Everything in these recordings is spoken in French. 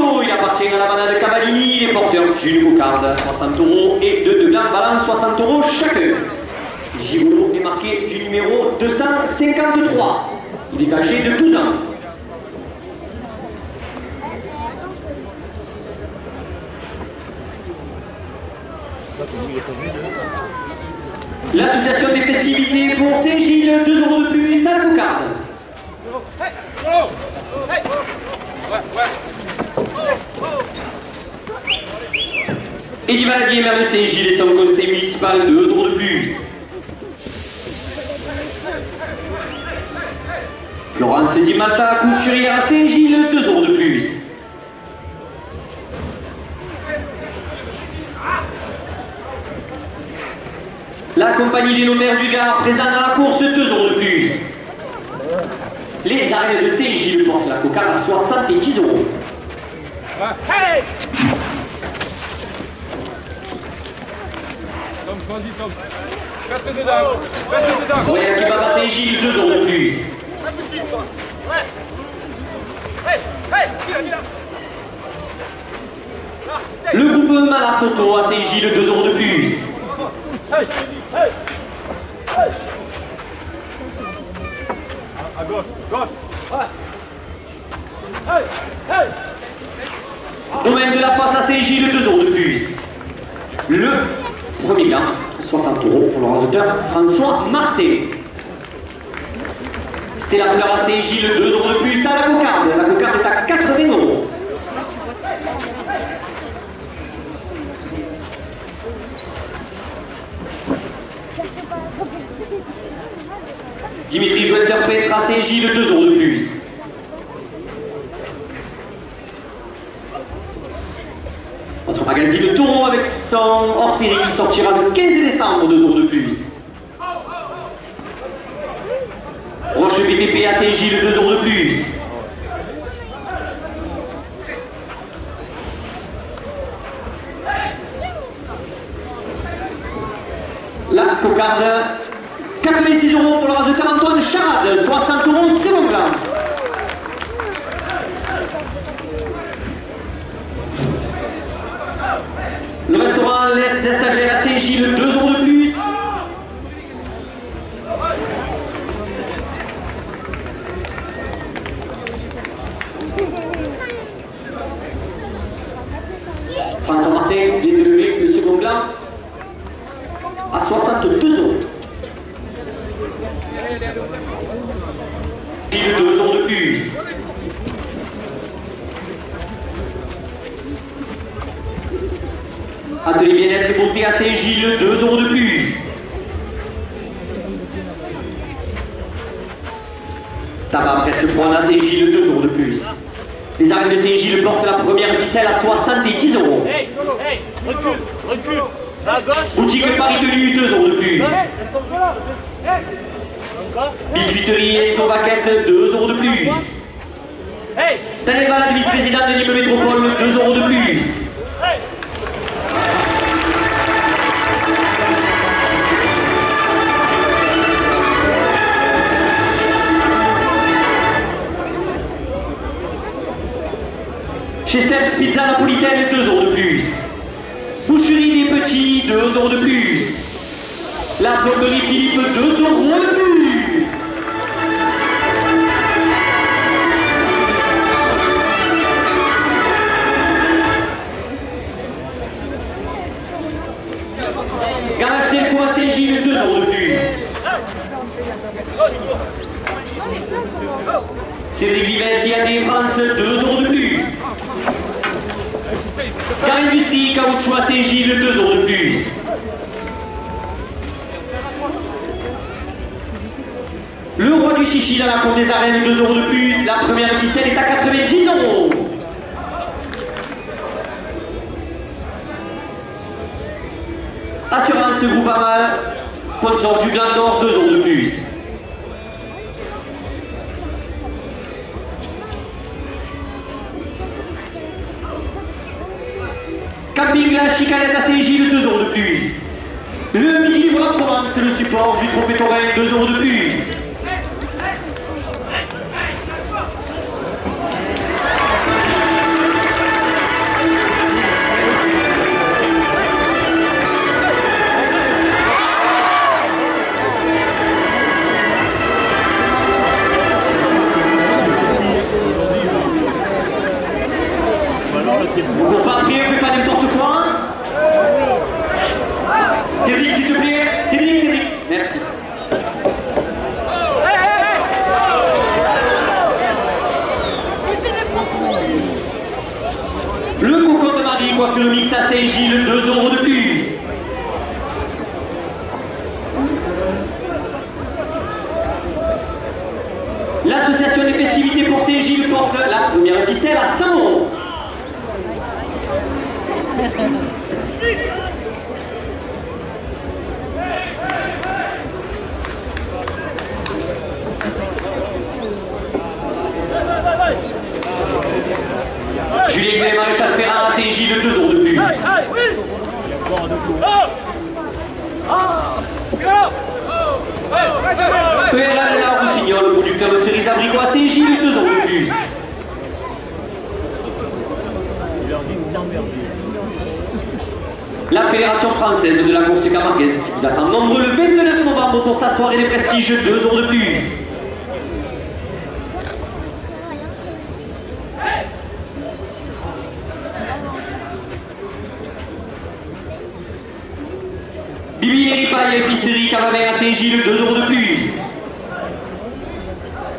Gigolo, il appartient à la manade Cavallini, les porteurs d'une cocarde 60 € et de blancs balance 60 € chacun. Gigolo est marqué du numéro 253. Il est âgé de 12 ans. L'association des festivités pour Saint-Gilles, 2 € de plus à la cocarde. Eddie Valadier, maire de Saint-Gilles et son conseil municipal, 2 € de plus. Florence Di Malta, couturière à Saint-Gilles, 2 € de plus. La compagnie des notaires du Gard présente dans la course, 2 € de plus. Les arènes de Saint-Gilles portent la cocarde à 70 €. Hey! Tom, vas-y Tom. Reste dedans. Royal qui va à Saint-Gilles, 2 € de plus. Un petit, toi. Ouais. Hey, Le groupe Malakoto à Saint-Gilles, 2 € de plus. Hey. À gauche. Ouais. Hey. Domaine de la Passe à Saint-Gilles, 2 € de plus. Le premier gain, 60 € pour l'organisateur François Marté. Stella Fleur à Saint-Gilles, 2 € de plus à la cocarde. La cocarde est à 80 €. Dimitri Jointer-Petre à Saint-Gilles, 2 € de plus. Notre magazine Taureau avec son hors-série qui sortira le 15 décembre, 2 € de plus. Roche BTP à Saint-Gilles, 2 € de plus. La cocarde, 86 € pour le résultat Antoine Charade, 60 € second plan. Le restaurant L'Est d'Estagel à Saint-Gilles, 2 € de plus. François Martin vient de lever le second plan à 62 €. Gilles, 2 € de plus. Atelier bien-être et beauté à Saint-Gilles, 2 € de plus. Tabac presse pointe à Saint-Gilles, 2 € de plus. Les arènes de Saint-Gilles portent la première ficelle à 70 €. Hey, recule. À gauche. Boutique Paris Tenue, 2 € de plus. Biscuiterie et Baquette, 2 € de plus. Hey. Daniel Valade, vice-président de l'Immeuble Métropole, 2 € de plus. Chez Steps Pizza Napolitaine, 2 € de plus. Boucherie des Petits, 2 € de plus. La plomberie Philippe, 2 € de plus. Garage Delco à Saint-Gilles, 2 € de plus. Cédric Vivensi à Défense, 2 € de plus. Car Industrie Caoutchouc à Saint-Gilles, 2 € de plus. Le roi du chichi dans la cour des arènes, 2 € de plus. La première ficelle est à 90 €. Assurance Groupama, sponsor du Gland d'Or, 2 € de plus. Camping La Chicanette à Saint-Gilles, 2 € de plus. Le Midi Libre La Provence, le support du Trophée Taurin, 2 € de plus. Vous concentrez, on ne fait pas n'importe quoi. Cédric, s'il te plaît. Cédric. Merci. Le cocon de Marie, coiffure mixte à Saint-Gilles, 2 € de plus. L'association des festivités pour Saint-Gilles porte la première ficelle à 100 €. Julien Goulet, Maréchal Ferrand à Saint-Gilles, 2 € de plus. PRL La Roussignol, le producteur de cerises abricots à Saint-Gilles, 2 € de plus. La Fédération française de la course camarguaise qui vous attend nombreux le 29 novembre pour sa soirée des prestiges, 2 € de plus. Bibi et Ripaille, épicerie Cavavin à Saint-Gilles, 2 € de plus.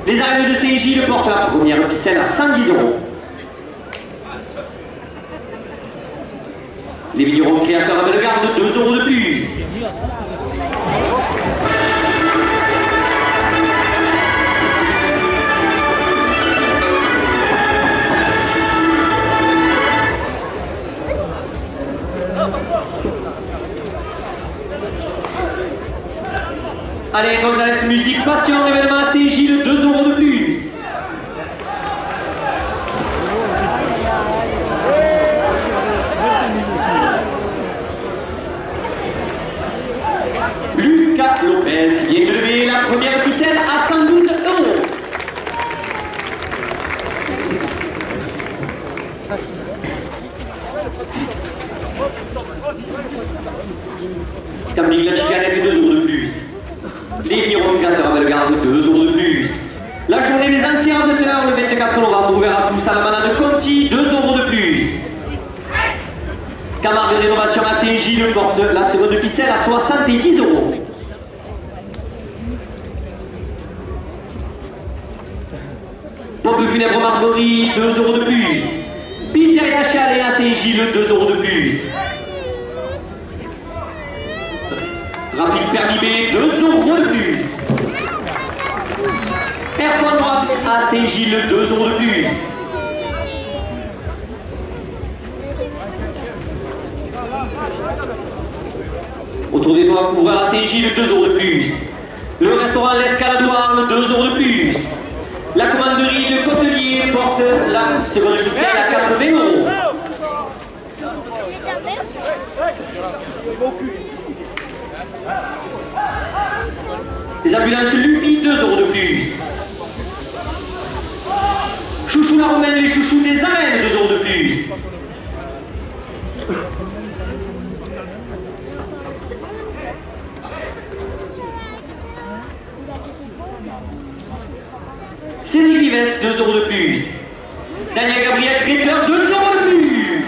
Les arènes de Saint-Gilles portent la première ficelle à 110 €. Les vignerons créateurs à Bellegarde, 2 € de plus. Allez, Gonzalez Musique, Passion, événement à Saint-Gilles, 2 € de plus. Lucas Lopez vient de lever la première ficelle à 112 €. Camille La Chicanette, 2 € de plus. Les vignerons créateurs à Bellegarde, 2 € de plus. La journée des anciens auteurs, le 24 novembre, ouvert à tous à la manade Conti, 2 € de plus. Camargue de rénovation à Saint-Gilles porte la seconde ficelle à 70 €. Pompe funèbre Marborie, 2 € de plus. Pizzeria Chalet à Saint-Gilles, 2 € de plus. Rapide permis B, 2 € de plus. Air Point droite à Saint-Gilles, 2 € de plus. Autour des doigts couvreurs à Saint-Gilles, 2 € de plus. Le restaurant L'Escaladoir, 2 € de plus. La commanderie de Cotelier porte la seconde ficelle à 80 €. Les ambulances Lupi, 2 € de plus. Chouchou la Romaine, les chouchous des arènes, 2 € de plus. Cédric Vives, 2 € de plus. Daniel Gabriel, traiteur, 2 € de plus.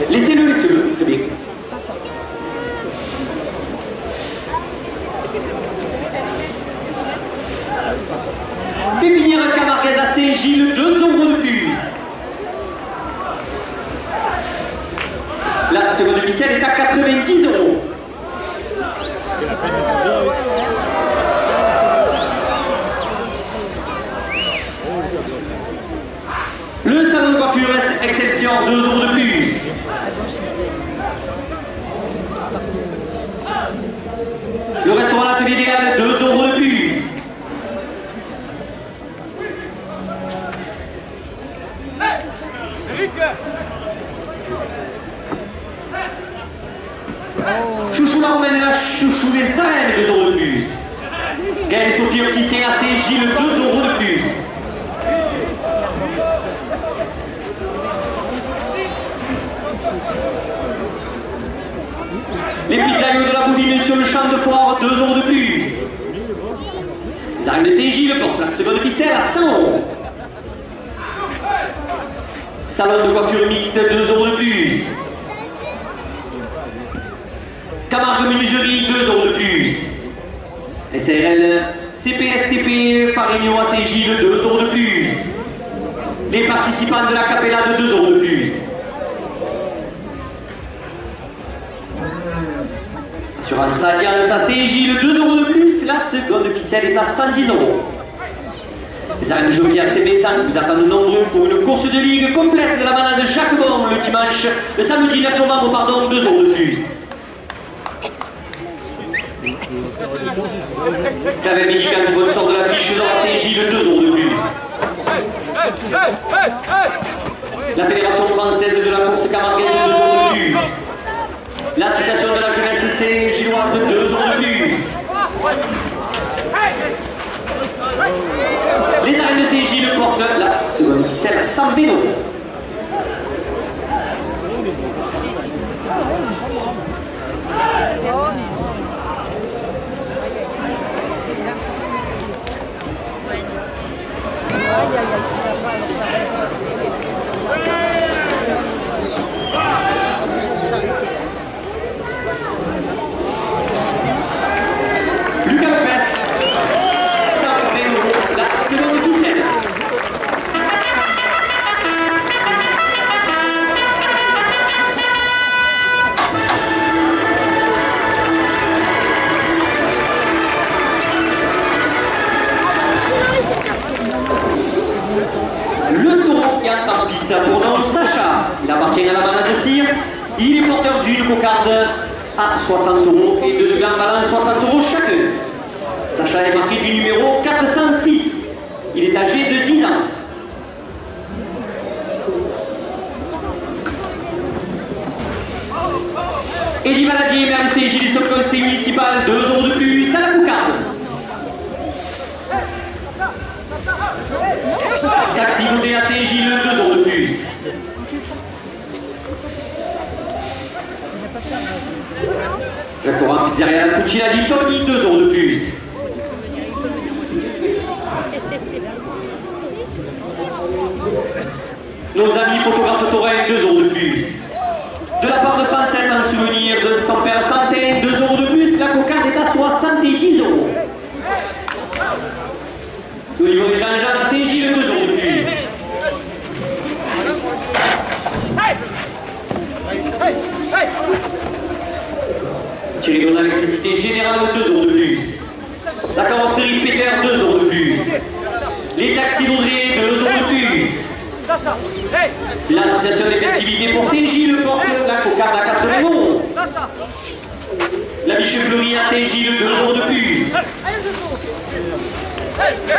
Laissez-le, très bien. Pépinière Camarguaise à Saint-Gilles, 2 € de plus. La seconde ficelle est à 90 €. Le salon de coiffure Excelsior, 2 € de plus. Le restaurant L'Atelier des Halles, 2 € de plus. Chouchou la Romaine et la chouchou des arènes, 2 € de plus. Gaël Sophie Opticien à Saint-Gilles, 2 € de plus. Communes sur le champ de foire, 2 € de plus. Les arènes de Saint-Gilles portent la seconde ficelle à 100 €. Salon de coiffure mixte, 2 € de plus. Camargue Menuiserie, 2 € de plus. SRL, CPSTP, Parignon à Saint-Gilles, 2 € de plus. Les participants de la Capella de 2 € de plus. Assurance Alliance à Saint-Gilles, 2 € de plus. La seconde ficelle est à 110 €. Les arènes de jockey à CB5 vous attendent nombreux pour une course de ligue complète de la manade Jacques Bon le samedi 9 novembre, pardon, 2 € de plus. Clavel médical sponsor de l'affiche d'or à Saint-Gilles, 2 € de plus. La Fédération française de la course camarguaise, 2 € de plus. L'association de la jeunesse Saint-Gilloise, 2 € de plus. Les arènes de Saint-Gilles portent la seconde ficelle à 100 vélos. Lucas Lopez, 100 vélos, la seconde ficelle. Le taureau qui entre en piste pour nom Sacha. Il appartient à la manade de cire. Il est porteur d'une cocarde à 60 € et de glands ballants 60 € chacun. Sacha est marqué du numéro 406. Il est âgé de 10 ans. Eddie Valadier, maire de Saint-Gilles sur le conseil municipal, 2 € de plus à la cocarde. Taxi monté à Saint-Gilles, 2 € de plus. Restaurant Pizzeria La Cucina di Toni, 2 € de plus. Nos amis photographes taureaux, 2 € de plus. De la part de Francette, en souvenir de son père Santin, 2 € de plus. La cocarde est à 70 €. Au niveau des Jean-Jean à Saint-Gilles, 2 € de plus. Thierry Donat, l'électricité générale, 2 € de plus. La carrosserie Peter, 2 € de plus. Les taxis Baudrier, 2 € de plus. L'association des festivités pour Saint-Gilles porte la cocarde à 80 €. La biche fleurie à Saint-Gilles, 2 € de plus.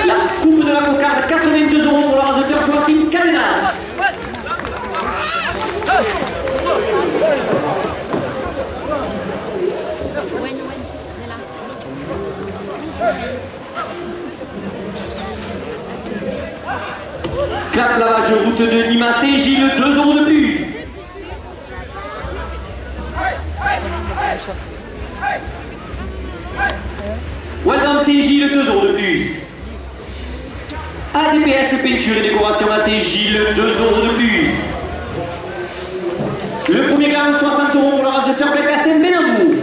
La coupe de la cocarde, 82 € pour le raseteur Joachim Cadenas. Clap lavage route de Nîmes à Saint-Gilles, 2 € de plus. Welcome Saint-Gilles, 2 € de plus. ADPS peinture et décoration à Saint-Gilles, 2 € de plus. Le premier gland, 60 € pour le raseteur Belkacem Benamou.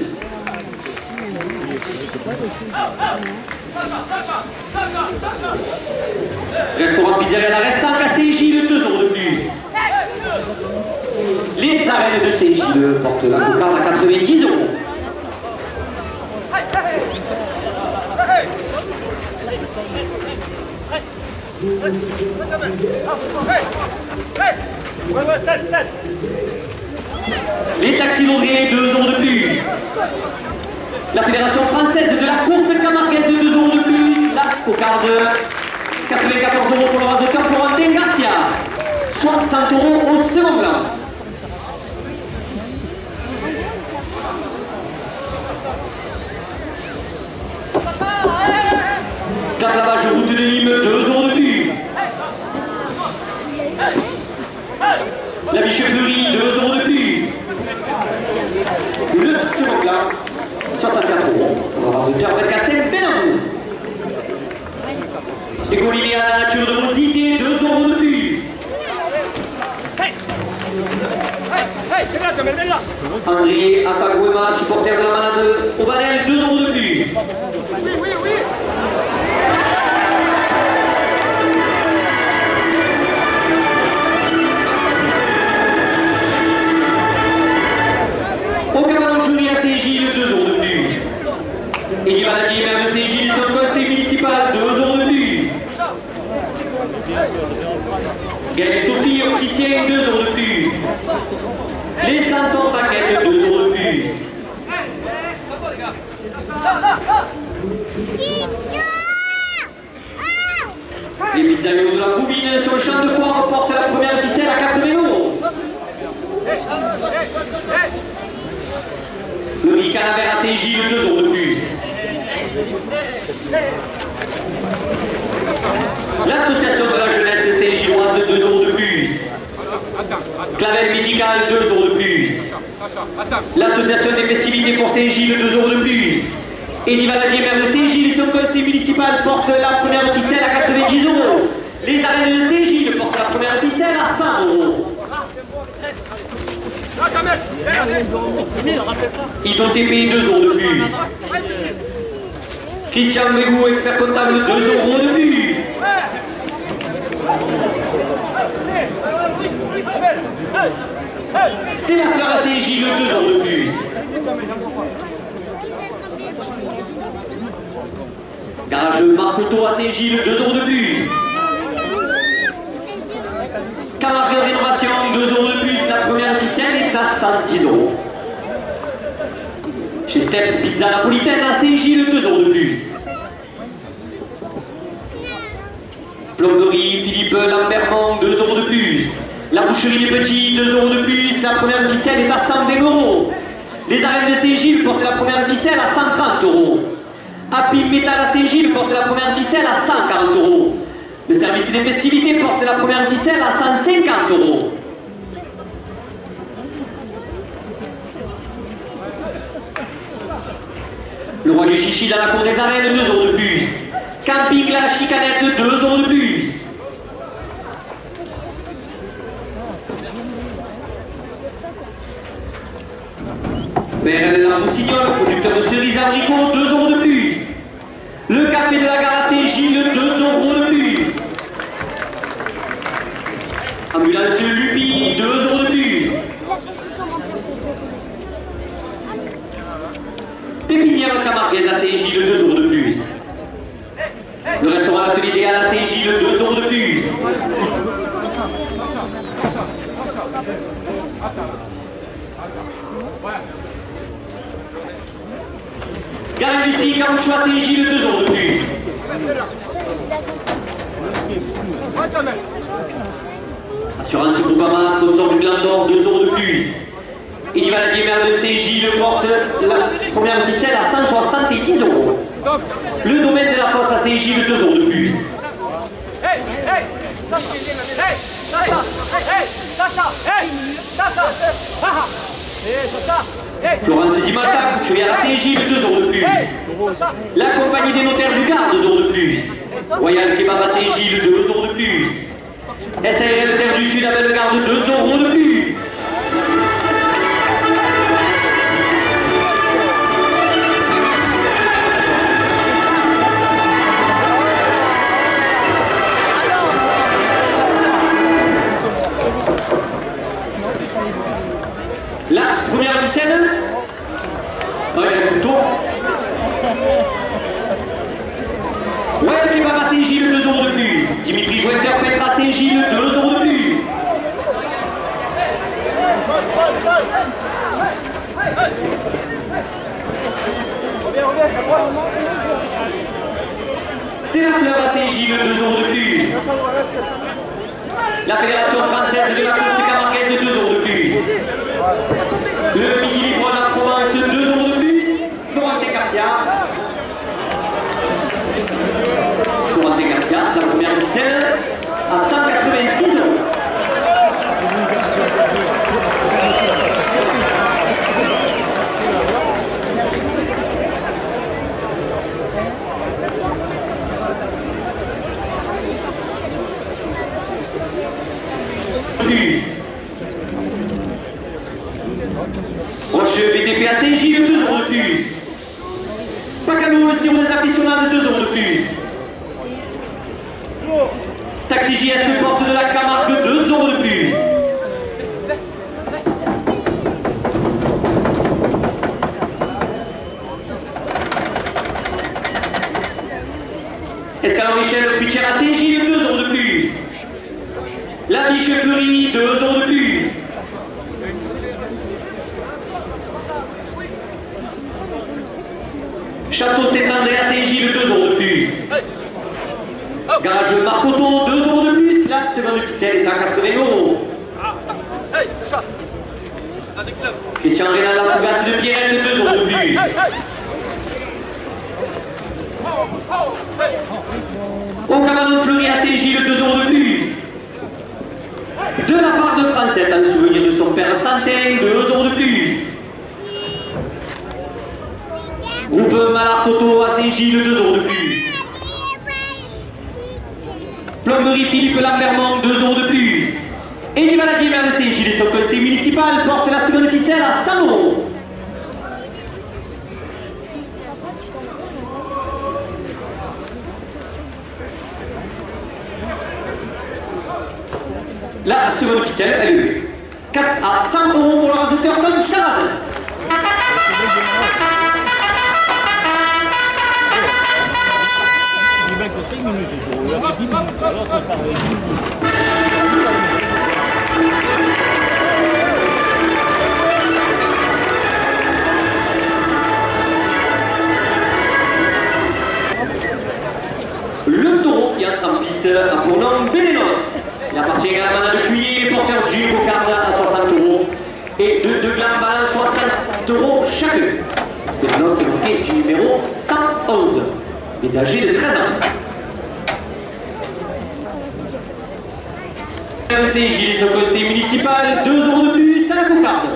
Restaurant Pizzeria La Restanque à Saint-Gilles, 2 € de plus. Les arènes de Saint-Gilles portent la cocarde à 90 €. Les taxis Baudrier, 2 € de plus. La Fédération française de la course camarguaise, 2 € de plus. La cocarde, 94 € pour le raseteur Florentin Garcia. 60 € au second plan. Clap lavage route de Nîmes, 2 € de plus. La biche fleurie, 2 € de plus. Le second plan, 60 €. candidature de vos idées, 2 € de plus. André Akaguema, supporter de la Manade Aubanel, 2 € de plus. Au cabanon jury à Saint-Gilles, 2 € de plus. Et qui va la maire de Saint-Gilles, son conseil municipal, 2 € de plus. Gaël Sophie, opticien, 2 € de plus. Les Santons Paquette, 2 € de plus. Les pizzaïos de la Couvine sur le champ de foire portent la première ficelle à 80 €. Le riz Canavert à Saint-Gilles, 2 € de plus. L'association de la jeunesse Saint-Gilloise, 2 € de plus. Clavel médical, 2 € de plus. L'association des festivités pour Saint-Gilles, 2 € de plus. Eddie Valadier, maire de Saint-Gilles et son conseil municipal portent la première ficelle à 90 €. Les arènes de Saint-Gilles portent la première ficelle à 100 €. Idon TP, 2 € de plus. Christian Bégou, expert comptable, 2 € de plus. Stella Fleur à Saint-Gilles, 2 € de plus. Garage Marcoteau à Saint-Gilles, 2 € de plus. Camargue de rénovation, 2 € de plus. La première ficelle est à 110 €. Chez Steps Pizza Napolitaine à Saint-Gilles, 2 € de plus. Plomberie Philippe Lambermont, 2 € de plus. La boucherie des Petits, 2 € de plus. La première ficelle est à 120 €. Les arènes de Saint-Gilles portent la première ficelle à 130 €. Happy Metal à Saint-Gilles porte la première ficelle à 140 €. Le service des festivités porte la première ficelle à 150 €. Le roi du chichi dans la cour des arènes, 2 € de plus. Camping La Chicanette, 2 € de plus. Père la Roussignol, producteur de cerises abricots, 2 € de plus. Le café de la gare à Saint-Gilles, 2 € de plus. Ambulance Lupi, 2 € de plus. Pépinière Camarguaise à Saint-Gilles, 2 € de plus. Le restaurant Atelier Idéal à Saint-Gilles, 2 € de plus. Gare Industrie Caoutchouc à Saint-Gilles, 2 € de plus. Assurance Groupama, sponsor du Glandor, 2 € de plus. Eddie Valadier, maire de Saint-Gilles, porte la première ficelle à 170 €. Le domaine de la fosse à Saint-Gilles, 2 € de plus. Florence Dimata, couturière à Saint-Gilles, 2 € de plus. La compagnie des notaires du Gard, 2 € de plus. Royal Kebab à Saint-Gilles, 2 € de plus. SARL Terre du Sud à Bellegarde, 2 € de plus. La première ficelle. Ouais, c'est le tour. Royal Kebab à Saint-Gilles, 2 € de plus. Dimitri Jointeur Peintre à Saint-Gilles, 2 € de plus. Stella Fleur à Saint-Gilles, 2 € de plus. La Fédération française de la course camarguaise, 2 € de plus. Le Midi Libre de la Provence, 2 € de plus. Florentin Garcia. Florentin Garcia, la première ficelle à 186 €. Buffet à Saint-Gilles, 2 € de plus. Pacano, le sirop des aficionados, 2 € de plus. Taxi JS porte de la Camargue, 2 € de plus. Escalon Michel, fruitière à Saint-Gilles, 2 € de plus. La Biche Fleury, 2 € de plus. Château Saint-André à Saint-Gilles, 2 € de plus. Garage Marcoton, 2 € de plus. La seconde ficelle est à 80 €. Christian Rénal, la Fougasse de Pierrette, 2 € de plus. Au Cabanon Fleury à Saint-Gilles, 2 € de plus. De la part de Francette, en souvenir de son père Santin, 2 € de plus. Groupe Malard Toto à Saint-Gilles, 2 € de plus. Plomberie Philippe Lambermont, 2 € de plus. Et les maladies maire de Saint-Gilles et son conseil municipal porte la seconde ficelle à 100 €. La seconde ficelle, elle est 4 à 100 € pour le résultat Tom Charade. Le taureau qui entre en piste a pour nom Bélénos. Il appartient à la manade de Cuyer, porteur du cocarde à 60 € et de glands balance 60 € chacun. Bélénos est marqué du numéro 111. Il est âgé de 13 ans. Saint-Gilles et son conseil municipal, 2 € de plus à la cocarde.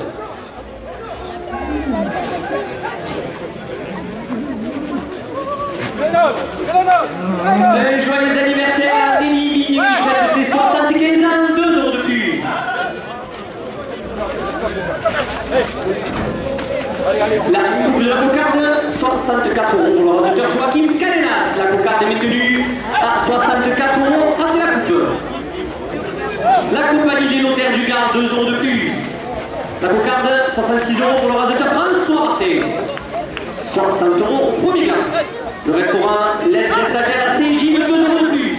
Un joyeux anniversaire à Denis Billy, qui fête ses 75 ans, 2 € de plus. La coupe de la cocarde, 64 € pour le réalisateur Joachim Cadenas. La cocarde est maintenue à 64 € après la coupe. La compagnie des notaires du Gard, 2 € de plus. La cocarde, 66 € pour le réalisateur François Martin. 60 € au premier gars. Le restaurant L'Est d'Estagère à Saint-Gilles, 2 € de plus.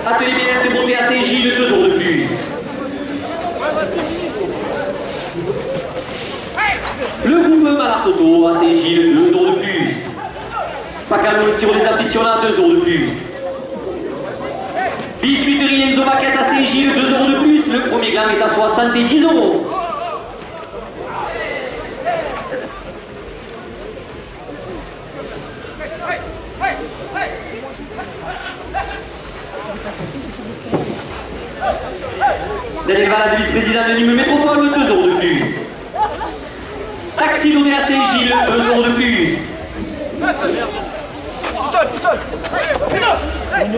Atelier bien de beauté à Saint-Gilles, 2 € de plus. Le groupe Malard Toto à Saint-Gilles, 2 € de plus. Pacano, le sirop des aficionados, 2 € de plus. Biscuiterie Enzo Maquette à Saint-Gilles, 2 € de plus. Le premier glam est à 70 €. Daniel Valade, vice-président de Nîmes Métropole, 2 € de plus. Taxi donné à Saint-Gilles, 2 € de plus.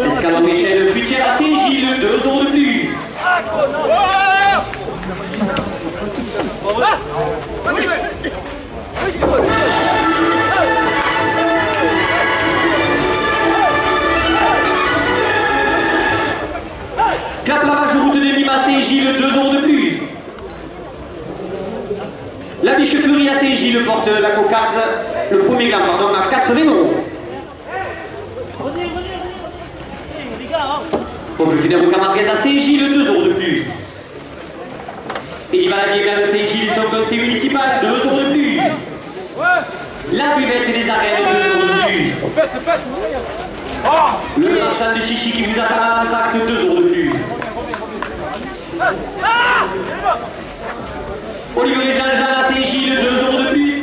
Escalon Michel, fruitière à Saint-Gilles, 2 € de plus. Clap lavage route de Nîmes à Saint-Gilles, 2 € de plus. La Biche Fleury à Saint-Gilles porte la cocarde, le premier gars, pardon, à 80 €. Pompe funèbre Camarguez à Saint-Gilles, 2 € de plus. Eddie Valadier, gars de Saint-Gilles, son conseil municipal, 2 € de plus. La buvette des arènes, 2 € de plus. Le marchand de chichi qui vous attend à l'entracte, 2 € de plus. Olivier Jean-Jean à Saint-Gilles, 2 € de plus.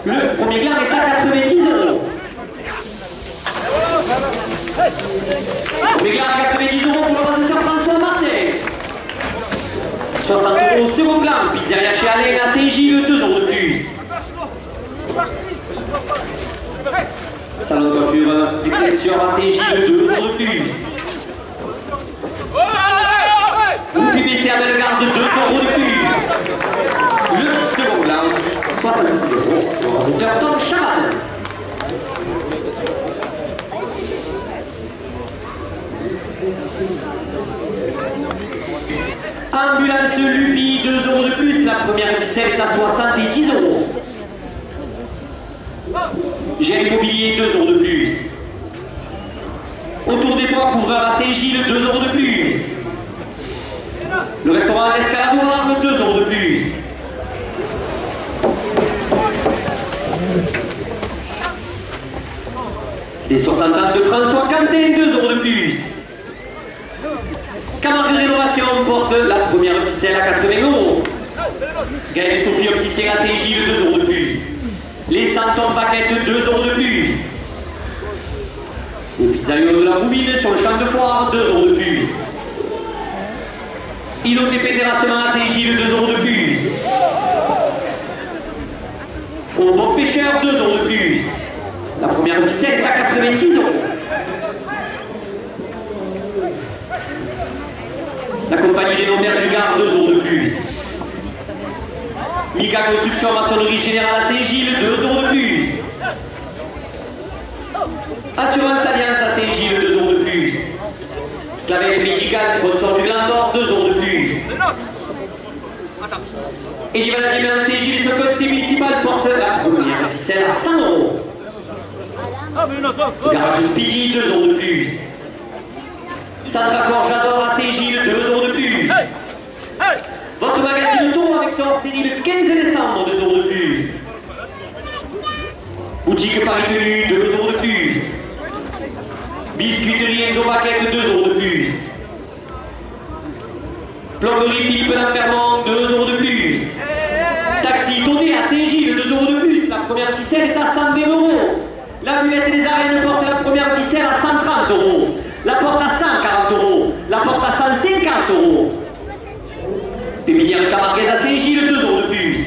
Le premier gland est à 90 €. Le gland à 90 € pour le réalisateur François Martin. 60 € au second gland. Pizzeria chez Alain à Saint-Gilles, 2 € de plus. Salon de coiffure d'exception à Saint-Gilles, 2 € de plus. Ou PBC à Bellegarde, 2 € de plus. Ambulance Lupi, 2 € de plus. La première ficelle est à 70 €. Gère Immobilier, 2 € de plus. Autour des toits, couvreur à Saint-Gilles, 2 € de plus. Le restaurant L'Escaladoir, 2 € de plus. Les 60 ans de François Quentin, 2 € de plus. Camargue Rénovation porte la première ficelle à 80 €. Gaël Sophie Opticien à Saint-Gilles, 2 € de plus. Les Santons Paquettes, 2 € de plus. Le pizzaïolo de la Roubine sur le champ de foire, 2 € de plus. InnoTP Terrassement à Saint-Gilles, 2 € de plus. Au Bon Pêcheur, 2 € de plus. La première ficelle est à 90 €. La compagnie des Nombères du Gard, 2 € de plus. Mika Construction Maçonnerie Générale à Saint-Gilles, 2 € de plus. Assurance Alliance à Saint-Gilles, 2 € de plus. Clavel Médical, sponsor du Glandor, 2 € de plus. Et du Maladie à Saint-Gilles, ce conseil municipal porte la première ficelle à 100 €. Garage Speedy, 2 € de plus. Centre-Accord J'adore à Saint-Gilles, 2 € de plus. Votre magazine auto avec hors série le 15 décembre, 2 € de plus. Boutique Paris Tenue, 2 € de plus. Biscuiterie Enzo Baquette, 2 € de plus. Plomberie Philippe Lambermont, 2 € de plus. Taxi Tonné à Saint-Gilles, 2 € de plus. La première ficelle est à 120 €. La Muette des Arènes porte la première ficelle à 130 €. La porte à 140 €. La porte à 150 €. Pépinière Camarguez à Saint-Gilles, 2 € de plus.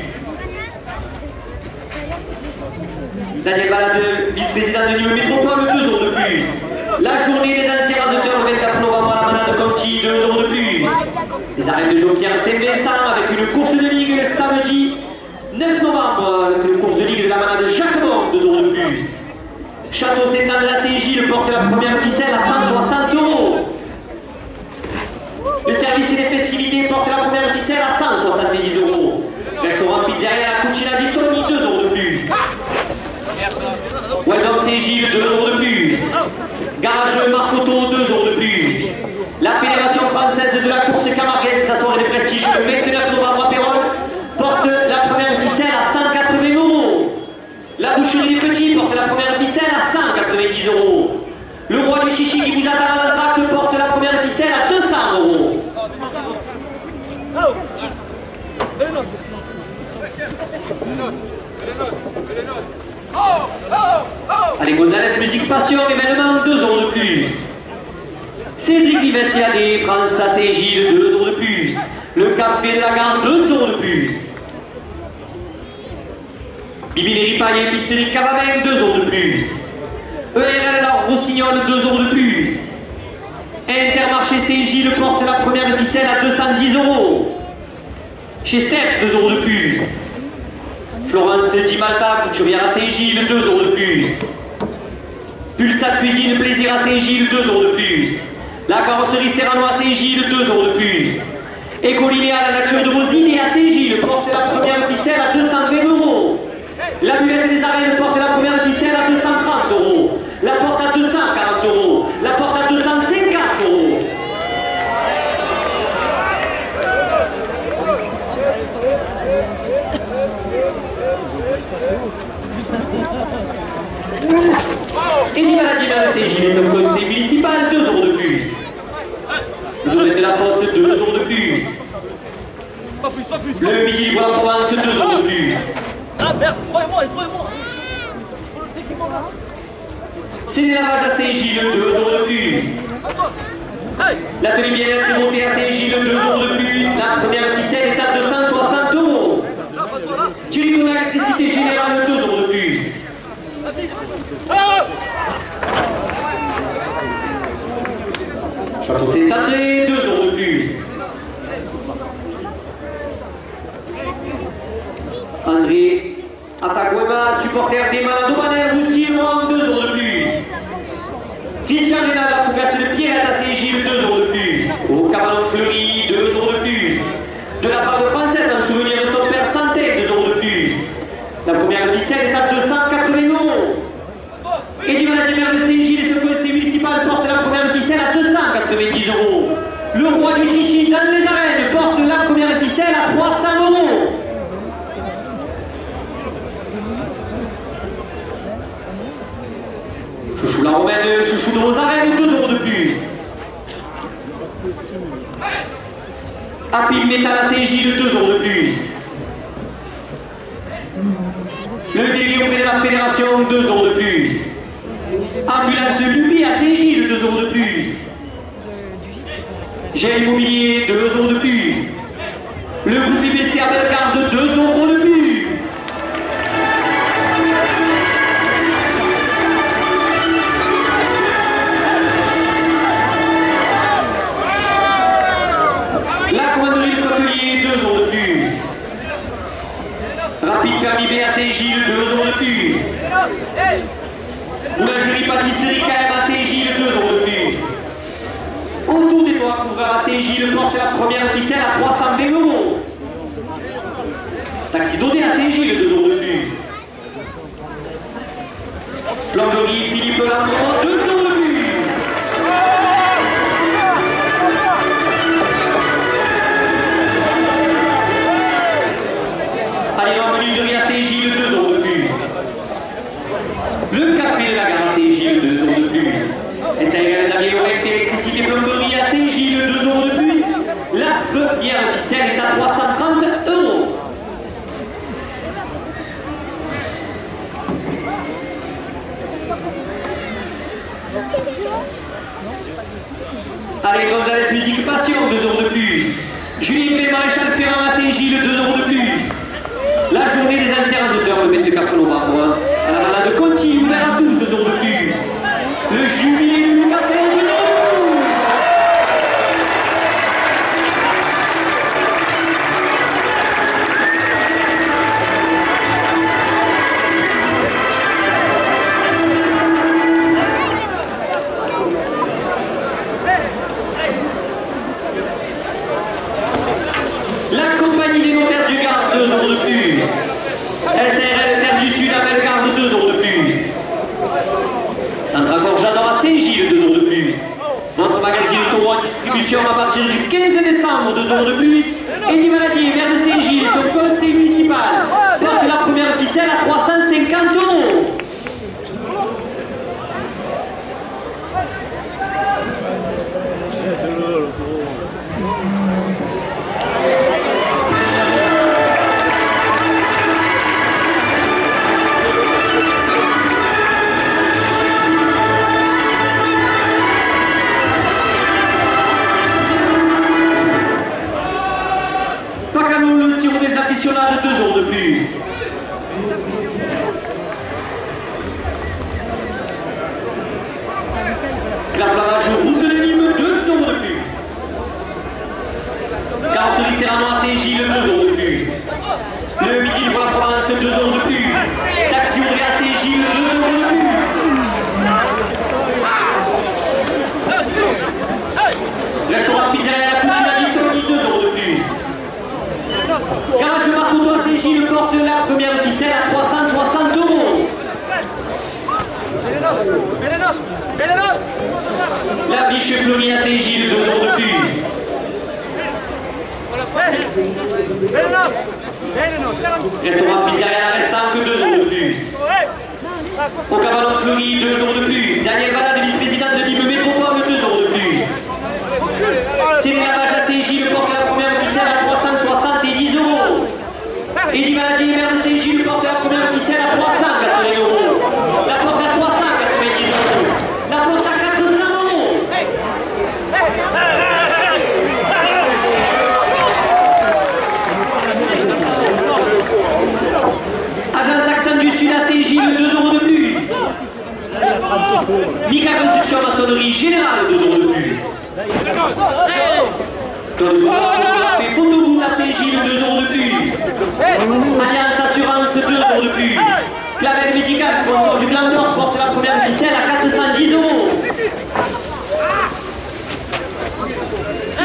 Daniel Balade, vice-président de Nîmes Métropole, 2 € de plus. La journée des anciens raseteurs le 24 novembre à la Manade Conti, 2 € de plus. Les arènes de Jonquière Saint-Vincent avec une course de ligue le samedi 9 novembre avec une course de ligue de la Manade Jacquemont, 2 € de plus. Château Saint-Anne de la Saint-Gilles porte la première ficelle à 160 €. Le service et les festivités porte la première ficelle à 170 €. Restaurant Pizzeria La Cucina di Toni, 2 € de plus. Welcome Saint-Gilles, 2 € de plus. Garage Marcoto, 2 € de plus. La Fédération Française de la Course Camarguaise, sa soirée de prestige le 29 novembre à Péronne, porte la première ficelle à 180 €. La Boucherie des Petits porte la première ficelle à 190 €. Le Roi du Chichi qui vous attend à l'entracte porte la première ficelle à 200 €. Allez, Gonzalez Musique Passion, événement, 2 € de plus. Cédric Livessiadé, France à Saint-Gilles, 2 € de plus. Le Café de la Gare, 2 € de plus. Bibinerie Paille, épicerie Cavavin, 2 € de plus. ERL La Rossignol, 2 € de plus. Intermarché Saint-Gilles porte la première ficelle à 210 €. Chez Steph, 2 € de plus. Florence Di Malta, couturière à Saint-Gilles, 2 € de plus. Pulsat Cuisine Plaisir à Saint-Gilles, 2 € de plus. La carrosserie Serrano à Saint-Gilles, 2 € de plus. Écolinéa La Nature de vos idées à Saint-Gilles porte la première ficelle à 220 €. La Muette des Arènes porte la première ficelle à 230 €. La porte à 240 €. La porte à 250 €. Et du Maladie de Saint-Gilles, son conseil municipal, 2 € de plus. Le Domaine de la Fosse, 2 € de plus. Le Midi Libre en Provence, 2 € de plus. Ah merde, croyez-moi. C'est les lavages à Saint-Gilles, 2 € de plus. L'atelier bien-être monté à Saint-Gilles, 2 € de plus. La première ficelle est à 260 €. Tunnel d'électricité générale, 2 € de plus. Château Saint-André, 2 € de plus. André Ataguema, supporter des Malades Banner, Roussillon, 2 € de plus. Christian Ménard, la Fougasse de Pierre à Saint-Gilles, 2 € de plus. Au Cabanon Fleury, 2 € de plus. De la part de Française, en souvenir de son père Santé, 2 € de plus. La première ficelle est à 280 €. Et du Vladimir de Saint-Gilles et son conseil municipal porte la première ficelle à 290 €. Le roi du chichi dans les arènes porte la première ficelle à 300 €. Chouchou la romaine, chouchou de vos arènes, 2 € de plus. Happy Metal à Saint-Gilles, 2 € de plus. Le délire auprès de la fédération, 2 € de plus. Ambulance Luby à Saint-Gilles, 2 € de plus. J'ai Immobilier, 2 € de plus. Le groupe IBC à Bellegarde, 2 € de plus. La commanderie de Côtelier, 2 € de plus. Rapide Permis B à Saint-Gilles, 2 € de plus. Boulangerie Pâtisserie KM à Saint-Gilles, 2 € de plus. Autour des toits couverts à Saint-Gilles porte la première ficelle à 320 €. Taxi Daudet à Saint-Gilles, 2 € de plus. Plomberie Philippe Lamont, 2 € de plus. Allez, en menuiserie à Saint-Gilles, 2 € de plus. Le café de la gare à Saint-Gilles, 2 € de plus. SARL d'Avion Électricité Plomberie à Saint-Gilles, 2 € de plus. La première ficelle est à 330 €. Allez, Gonzalez Musique Passion, 2 € de plus. Julien Clément Maréchal Ferrand à Saint-Gilles, 2 € de plus. La journée des anciens auteurs, le 24 novembre. À la balade Conti, ouvert à 12, 2 € de plus. Le jubilé du Lucas, 2 € de plus. La compagnie des notaires du Gard, 2 € de plus. SARL Terre du Sud à Bellegarde, 2 € de plus. Centre-Accord J'adore à Saint-Gilles, 2 € de plus. Votre magazine Taureau en distribution à partir du 15 décembre, 2 € de plus. Eddie Maladier, maire de Saint-Gilles et son conseil municipal porte la première ficelle à 350 €. Le sirop des aficionados, 2 € de plus. Claplavage route de Nîmes, 2 € de plus. Carrosserie Serrano à Saint-Gilles, 2 € de plus. Le midi pour la Provence, 2 € de plus. Taxi Audrey à Saint-Gilles, 2 € de plus. Restaurant Pizzeria La Cucina di Toni, 2 € de plus. Garage Marteau à Saint-Gilles porte la première ficelle à 360 €. La biche fleurie à Saint-Gilles, 2 € de plus. Restaurant Pizzeria Restante, 2 € de plus. Au Cabanon Fleury, 2 € de plus. Daniel Valade, vice-président de Nîmes Métropole, 2 € de plus. C'est Lavage à Saint-Gilles porte la première ficelle à 370 €. Eddie Maladier, maire de Saint-Gilles porte la première ficelle à 380 €. La porte à 390 €. La porte à 400 €. Agence Accent du Sud à Saint-Gilles, 2 € de plus. Mika Construction Maçonnerie Générale, 2 € de plus. Comme je fait Photobout à Saint-Gilles, 2 € de plus. Alliance Assurance, 2 € de plus. Clavel Médical, sponsor du Blanc d'Or, porte la première ficelle à 410 €.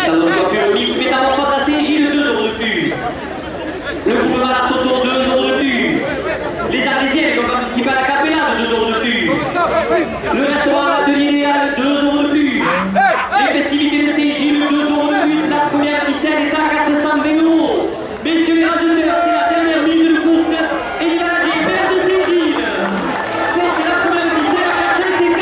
Dans notre coiffure mix Métamorphose à Saint-Gilles, Le restaurant Atelier Idéal, 2 € de plus. Les festivités de Saint-Gilles, 2 € de plus. La première ficelle est à 420 €. Messieurs les rajeteurs, c'est la dernière minute de course. Et il va la dire, maire de Saint-Gilles. Porte la première ficelle à 450 €.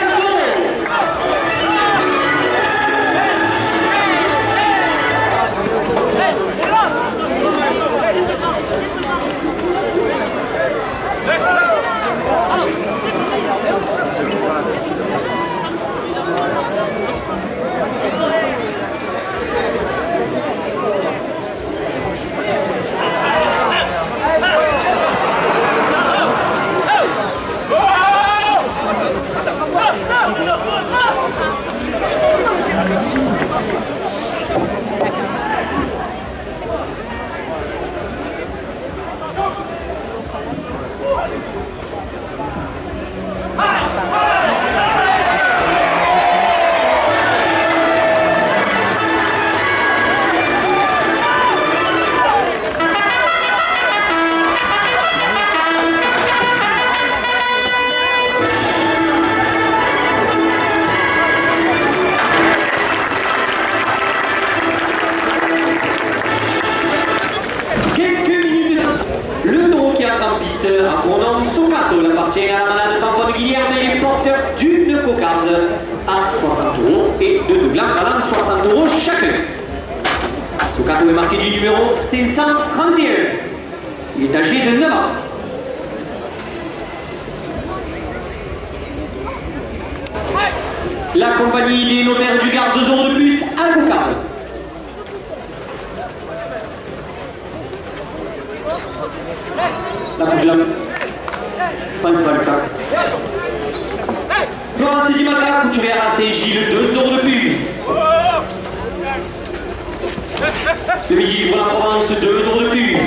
Appartient à la malade tampon de Guilherme et les porteurs d'une cocarde à 60 € et de deux glands valant 60 € chacun. Ce carton est marqué du numéro 531. Il est âgé de 9 ans. La compagnie des notaires du Gard, 2 € de plus à la cocarde. La cocarde. Je pense pas le cas. Florence Dimata, couturière à Saint-Gilles, 2 € de plus. Le midi pour la Provence, 2 € de plus.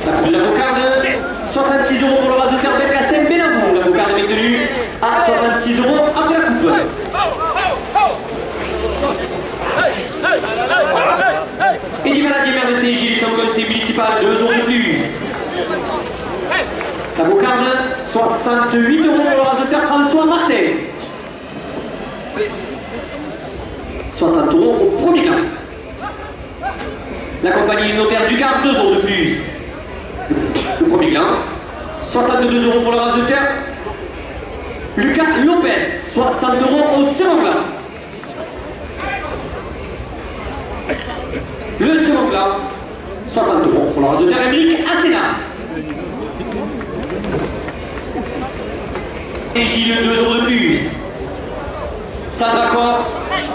La cocarde, 66 € pour le raseteur Belkacem Bénabou. La cocarde est maintenue à 66 € après la coupe. Et du Maladier maire de Saint-Gilles, son conseil municipal, 2 € de plus. La cocarde, 68 € pour le raseteur François Martin. 60 € au premier gland. La compagnie notaire du Gard, 2 € de plus. Le premier gland. 62 € pour le raseteur Lucas Lopez. 60 € au second gland. Le second gland. 60 € pour le raseteur Émeric Asséna. Et Gilles, 2 € de plus. Sandracor,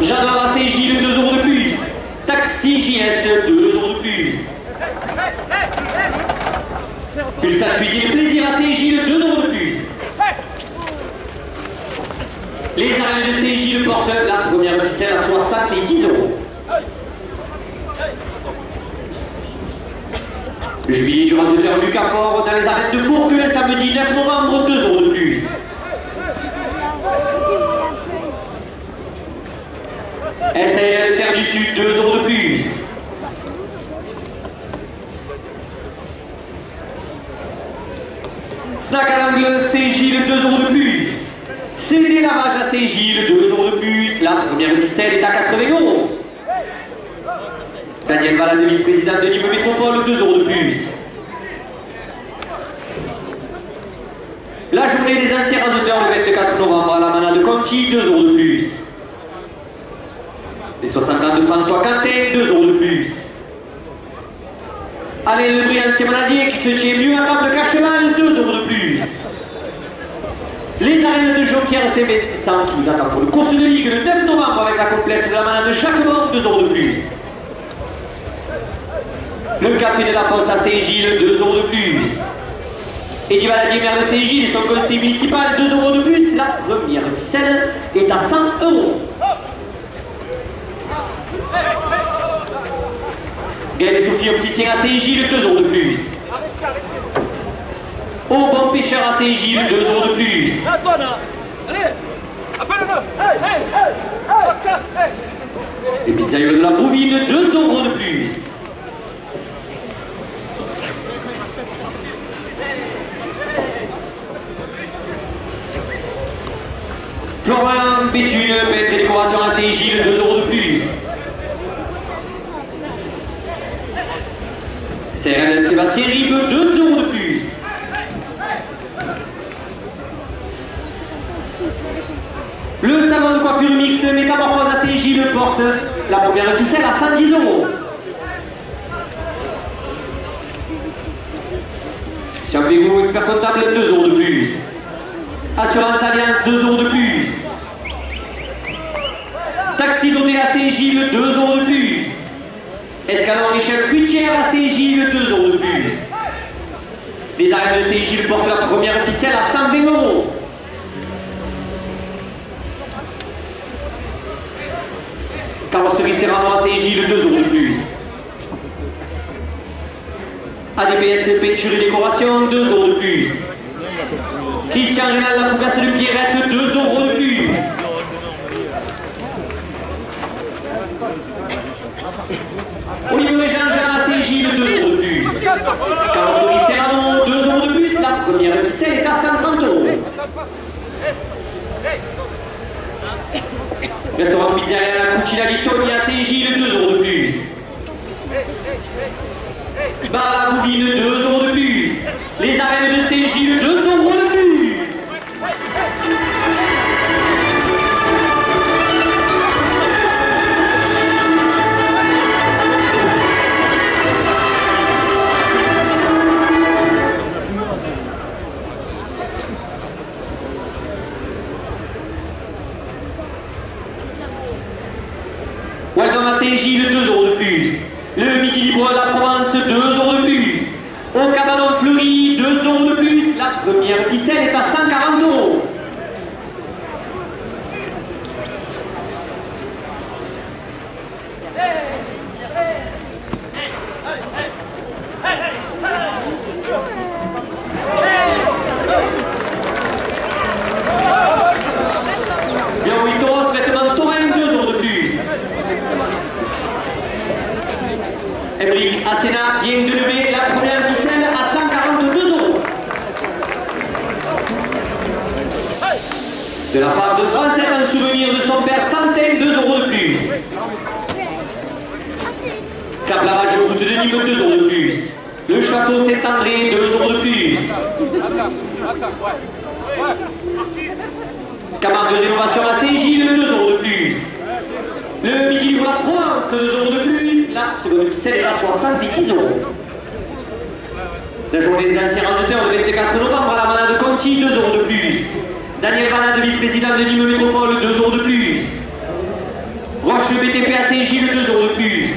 J'adore à Saint-Gilles, 2 € de plus. Taxi JS, 2 € de plus. Pulsar Cuisine Plaisir à Saint-Gilles, 2 € de plus. Les arènes de Saint-Gilles portent la première ficelle à 70 €. Le jubilé du raseteur Lucas Fort dans les arènes de Fourques le samedi 9 novembre, 2 € de plus. SAL Terre du Sud, 2 € de plus. Snack à l'angle Saint-Gilles, 2 € de plus. CD Lavage à Saint-Gilles, 2 € de plus. La première ficelle est à 80 €. Daniel Valade, vice-président de Nîmes Métropole, 2 € de plus. La journée des anciens raseteurs le 24 novembre à la Manade Conti, 2 € de plus. Les 60 ans de François Quentin, 2 € de plus. Alain Lebris, ancien manadier, qui se tient mieux à table de Cacheval, 2 € de plus. Les arènes de Jonquière Saint-Vincent qui nous attendent pour le course de ligue le 9 novembre avec la complète de la manade Jacquemont, 2 € de plus. Le café de la Poste à Saint-Gilles, 2 € de plus. Eddie Valadier, maire de Saint-Gilles et son conseil municipal, 2 € de plus. La première ficelle est à 100 €. Gaël et Sophie Opticien à Saint-Gilles, 2 € de plus. Au bon pêcheur à Saint-Gilles, 2 € de plus. Les pizzaioles de la Bouvine, 2 € de plus. Béthune, peintre et décoration à Saint-Gilles, 2 € de plus. CRL Sébastien Ribe, 2 € de plus. Le salon de coiffure mixte Métamorphose à Saint-Gilles porte la première ficelle à 110 €. Champigou expert comptable, 2 € de plus. Assurance Alliance, 2 € de plus. Taxi Doté à Saint-Gilles, 2 € de plus. Escalon Michel Fruitière à Saint-Gilles, 2 € de plus. Les arènes de Saint-Gilles portent la première ficelle à 120 €. Carrosserie Serrano à Saint-Gilles, 2 € de plus. ADPS Peinture et Décoration, 2 € de plus. Christian Rénal La Fougasse de Pierrette, 2 € de plus. Olivier Jean-Jean à Saint-Gilles, 2 € de plus. Carrosserie Serrano, 2 € de plus. La première ficelle est à 130 €. Restaurant Pizzeria La Cucina Vittoria à Saint-Gilles, 2 € de plus. Bar La Boubine, 2 € de plus. Les arènes de Saint-Gilles, 2 € de plus. Waldon à Saint-Gilles, 2 € de plus. Le Midi Libre de la Provence, 2 € de plus. Au Cabanon Fleury, 2 € de plus. La première ficelle est à 140 €. Bienvenue traitement Taurin, 2 € de plus. Emmerich Asséna vient de lever la première ficelle à 142 €. De la part de Francette en souvenir de son père Santel, 2 € de plus. Caplarage route de Nîmes, 2 € de plus. Le château Saint-André, 2 € de plus. Camargue de rénovation à Saint-Gilles, 2 € de plus. Le Midi pour la Provence, 2 € de plus. La seconde ficelle est à 70 €. La journée des anciens raseteurs, le 24 novembre, à la Manade Conti, 2 € de plus. Daniel Vanade, vice-président de Nîmes Métropole, 2 € de plus. Roche BTP à Saint-Gilles, 2 € de plus.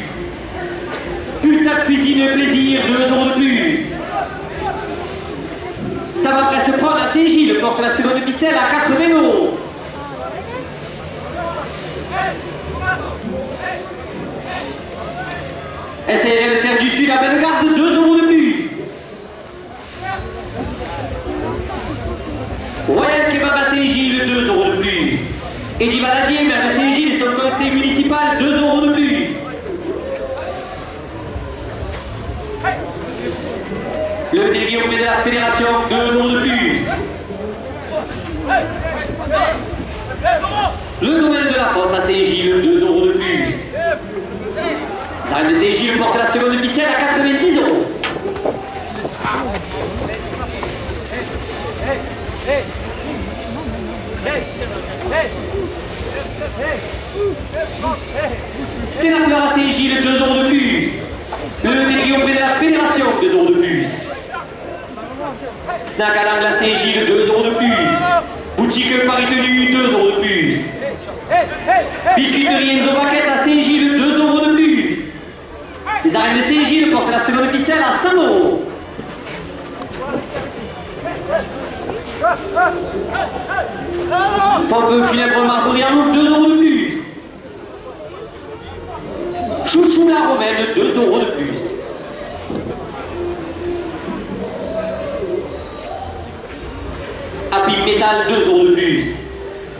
Pulsat Cuisine Plaisir, 2 € de plus. Tabac Presse Prod à Saint-Gilles porte la seconde ficelle à 80 €. SARL Terre du Sud à Bellegarde, 2 € de plus. Royal Kebab à Saint-Gilles, 2 € de plus. Eddy Valadier, maire de Saint-Gilles et son conseil municipal, 2 € de plus. Le délégué auprès de la fédération, 2 € de plus. Le domaine de la Fosse à Saint-Gilles, 2 € de plus. L'arène de Saint-Gilles porte la seconde ficelle à 90 €. Stella Fleur à Saint-Gilles, 2 € de plus. Le délégué auprès de la fédération, 2 € de plus. Snack à l'angle à Saint-Gilles, 2 € de plus. Boutique Paris Tenue, 2 € de plus. Biscuiterie Enzo Baquette à Saint-Gilles, 2 € de plus. Les arènes de Saint-Gilles portent la seconde ficelle à 100 €. Pompe funèbre Martoriano, 2 € de plus. Chouchou la Romaine, 2 € de plus. Happy Metal, 2 € de plus.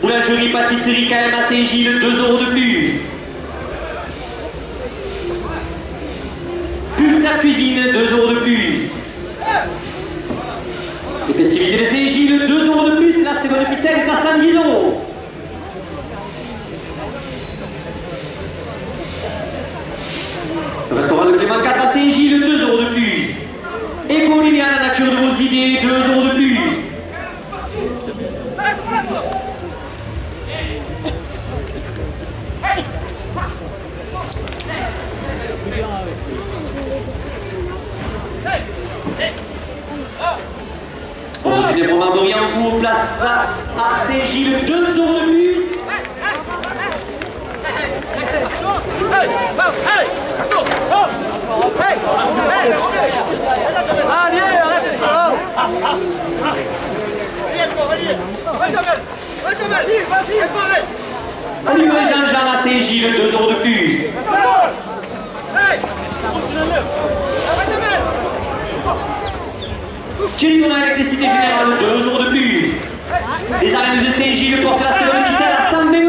Boulangerie Pâtisserie KM à Saint-Gilles, 2 € de plus. Pulsar Cuisine, 2 € de plus. Les festivités de Saint-Gilles, 2 € de plus. La seconde ficelle est à 110 €. Restaurant Le Clément 4 à Saint-Gilles, 2 € de plus. Éco-Lilia, la nature de vos idées, 2 € de plus. Pour le cinéma Marmorian, vous place à Saint-Gilles, 2 € de plus. Olivier Jean-Jean à Saint-Gilles, 2 € de plus. Thierry Donat, électricité générale, 2 € de plus. Les arènes de Saint-Gilles portent la seconde ficelle à 120 €.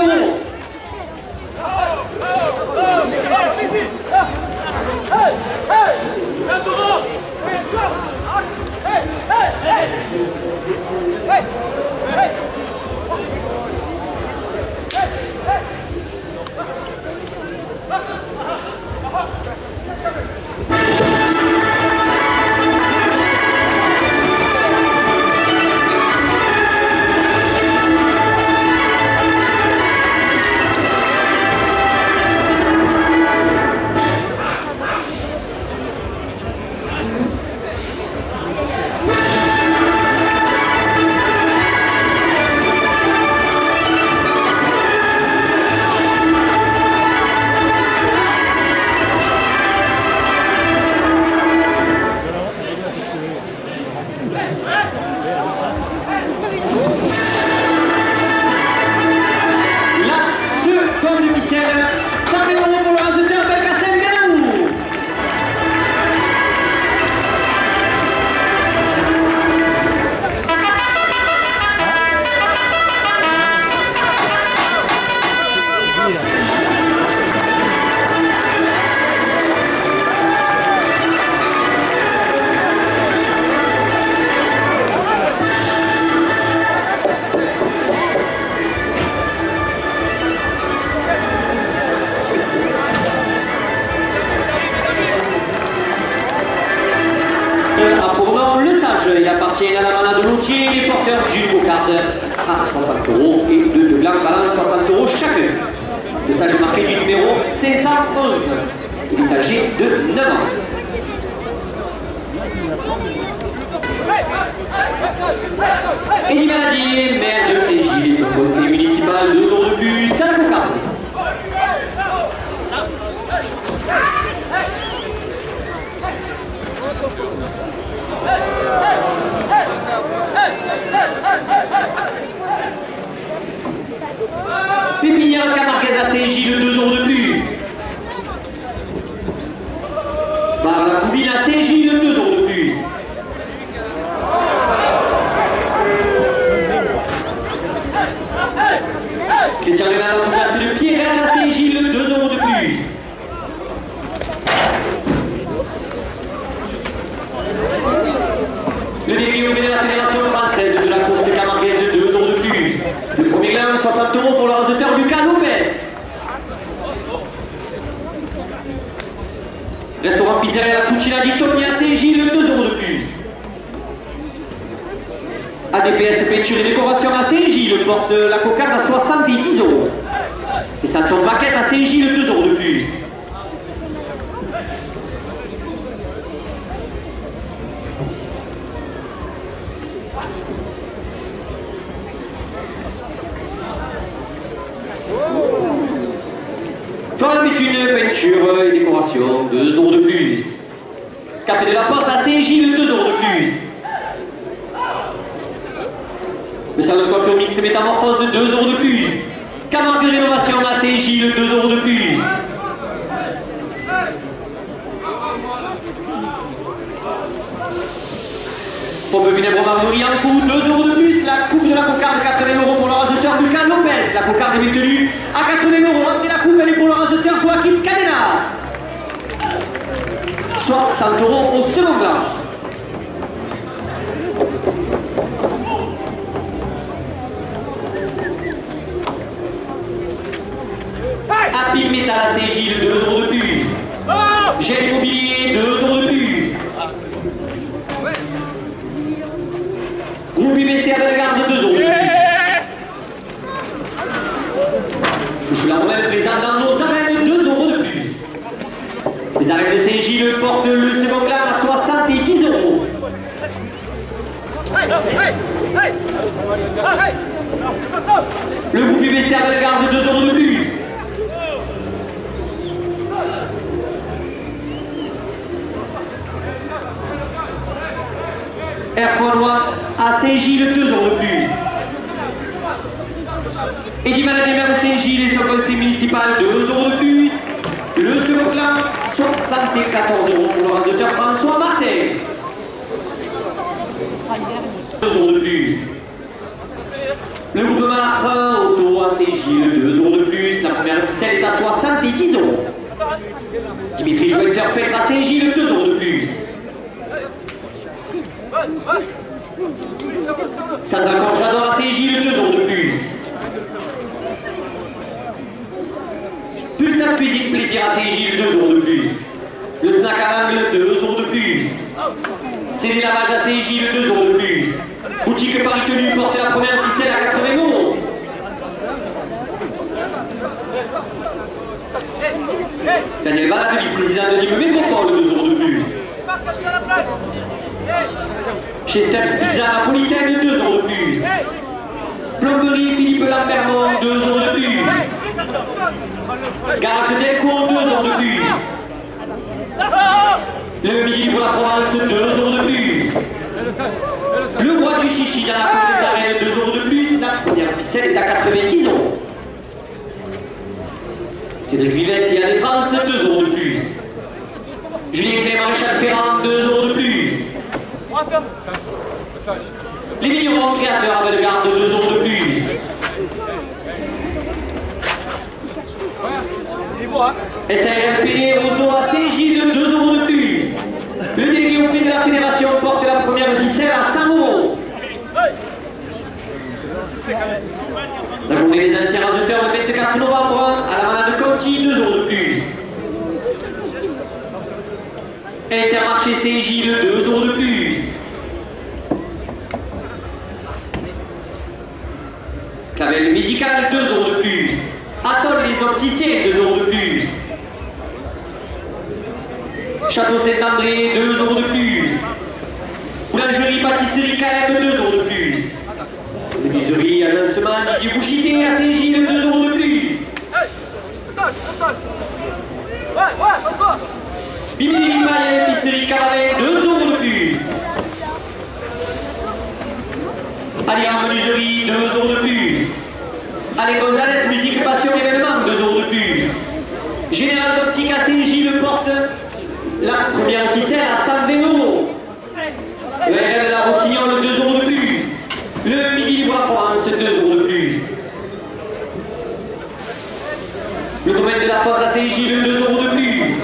Il appartient à la manade de l'Autier, les porteurs d'une cocarde à 60 € et 2 de blanc balance 60 € chacun. Le sage marqué du numéro 511. Il est âgé de 9 ans. Eddie Maladier, maire de Saint-Gilles, son conseiller municipal, 2 € de plus à la cocarde. Pépinière Camarguez à Saint-Gilles, 2 € de plus. Par la Coubine à Saint-Gilles, 2 € de plus. Christian Lénard, couverture de Pierre à Saint-Gilles, 2 € de plus. Le délégué de la Fédération française de la course camarguaise, 2 € de plus. Le premier gain, 60 € pour le raseteur Lucas Lopez. Restaurant Pizzeria La Cucina di Toni à Saint-Gilles, 2 € de plus. ADPS Peinture et Décoration à Saint-Gilles porte la cocarde à 70 €. Et Santon Baquette à Saint-Gilles, 2 € de plus. Forme est une peinture et décoration, 2 € de plus. Café de la Poste à Saint-Gilles, 2 € de plus. Le salon de coiffure mixte métamorphose, 2 € de plus. Camargue de rénovation à Saint-Gilles, 2 € de plus. Pompe vinaigre Marmorian pour 2 € de plus. La coupe de la cocarde, 80 € pour le raseteur Lucas Lopez. La cocarde est maintenue à 80 €. Après la coupe, elle est pour le raseteur Joaquim Cadenas. 60 € au second blanc. Happy Metal à Saint-Gilles, 2 € de plus. Jet Immobilier, 2 euros de plus. Groupe UBC à Bellegarde, 2 euros de plus. Chouchou la Romaine présente dans nos arènes, 2 euros de plus. Les arènes de Saint-Gilles portent le second classe à 70 euros. Le groupe UBC à Bellegarde, 2 euros de plus. Air Forlois à Saint-Gilles, 2 euros de plus. Eddie Maladémer de Saint-Gilles et son conseil municipal, 2 euros de plus. Le second plan, 74 euros pour le raseteur François Martin. 2 euros de plus. Le groupe Malafrin, Auto à Saint-Gilles, 2 euros de plus. La première ficelle est à 70 euros. Dimitri Jouecteur Petre à Saint-Gilles, 2 euros de plus. Sandra Conjador à Saint-Gilles, 2 euros de plus. Pulsar Cuisine Plaisir à Saint-Gilles, 2 euros de plus. Le snack à l'angle, 2 euros de plus. CD Lavage à Saint-Gilles, 2 euros de plus. Boutique Paris Tenue porte la première ficelle à 80 euros. Daniel Balade, vice-président de l'immeuble Métropole, 2 euros de plus. Chez Steps Pizza Napolitaine, 2 euros de plus. Plomberie Philippe Lambermont, 2 euros de plus. Garage Delco, 2 euros de plus. Le Midi pour la Provence, 2 euros de plus. Le roi du chichi dans la cour des arènes, 2 euros de plus. La première ficelle est à 90 euros. Cédric Vives et Anne France, 2 euros de plus. Julien Clé Maréchal Ferrand, 2 euros de plus. Les vignerons créateurs à Bellegarde, 2 euros de plus. SARLP Roseau à Saint-Gilles, 2 euros de plus. Le délégué au prix de la fédération porte la première ficelle à 100 euros. La journée des anciens raseteurs le 24 novembre à la Manade Conti, 2 euros de plus. Intermarché Saint-Gilles, 2 euros de plus. Clavel médical, 2 euros de plus. Atoll les opticiens, 2 euros de plus. Château Saint-André, 2 euros de plus. Boulangerie Pâtisserie KM, 2 euros de plus. Menuiserie Agencement Didier Bouchité à Saint-Gilles, 2 euros de plus. Bimerie Maillet, Épicerie Cavalet, 2 euros de plus. Alliant Menuiserie, 2 euros de plus. Allez Gonzalez, musique, passion, événement, 2 euros de plus. Général d'Optique à Saint-Gilles porte la première ficelle à 120 euros. Le RL de la Rossignol, 2 euros de plus. Le Midi Libre à Provence, 2 euros de plus. Le domaine de la Fosse à Saint-Gilles, 2 euros de plus.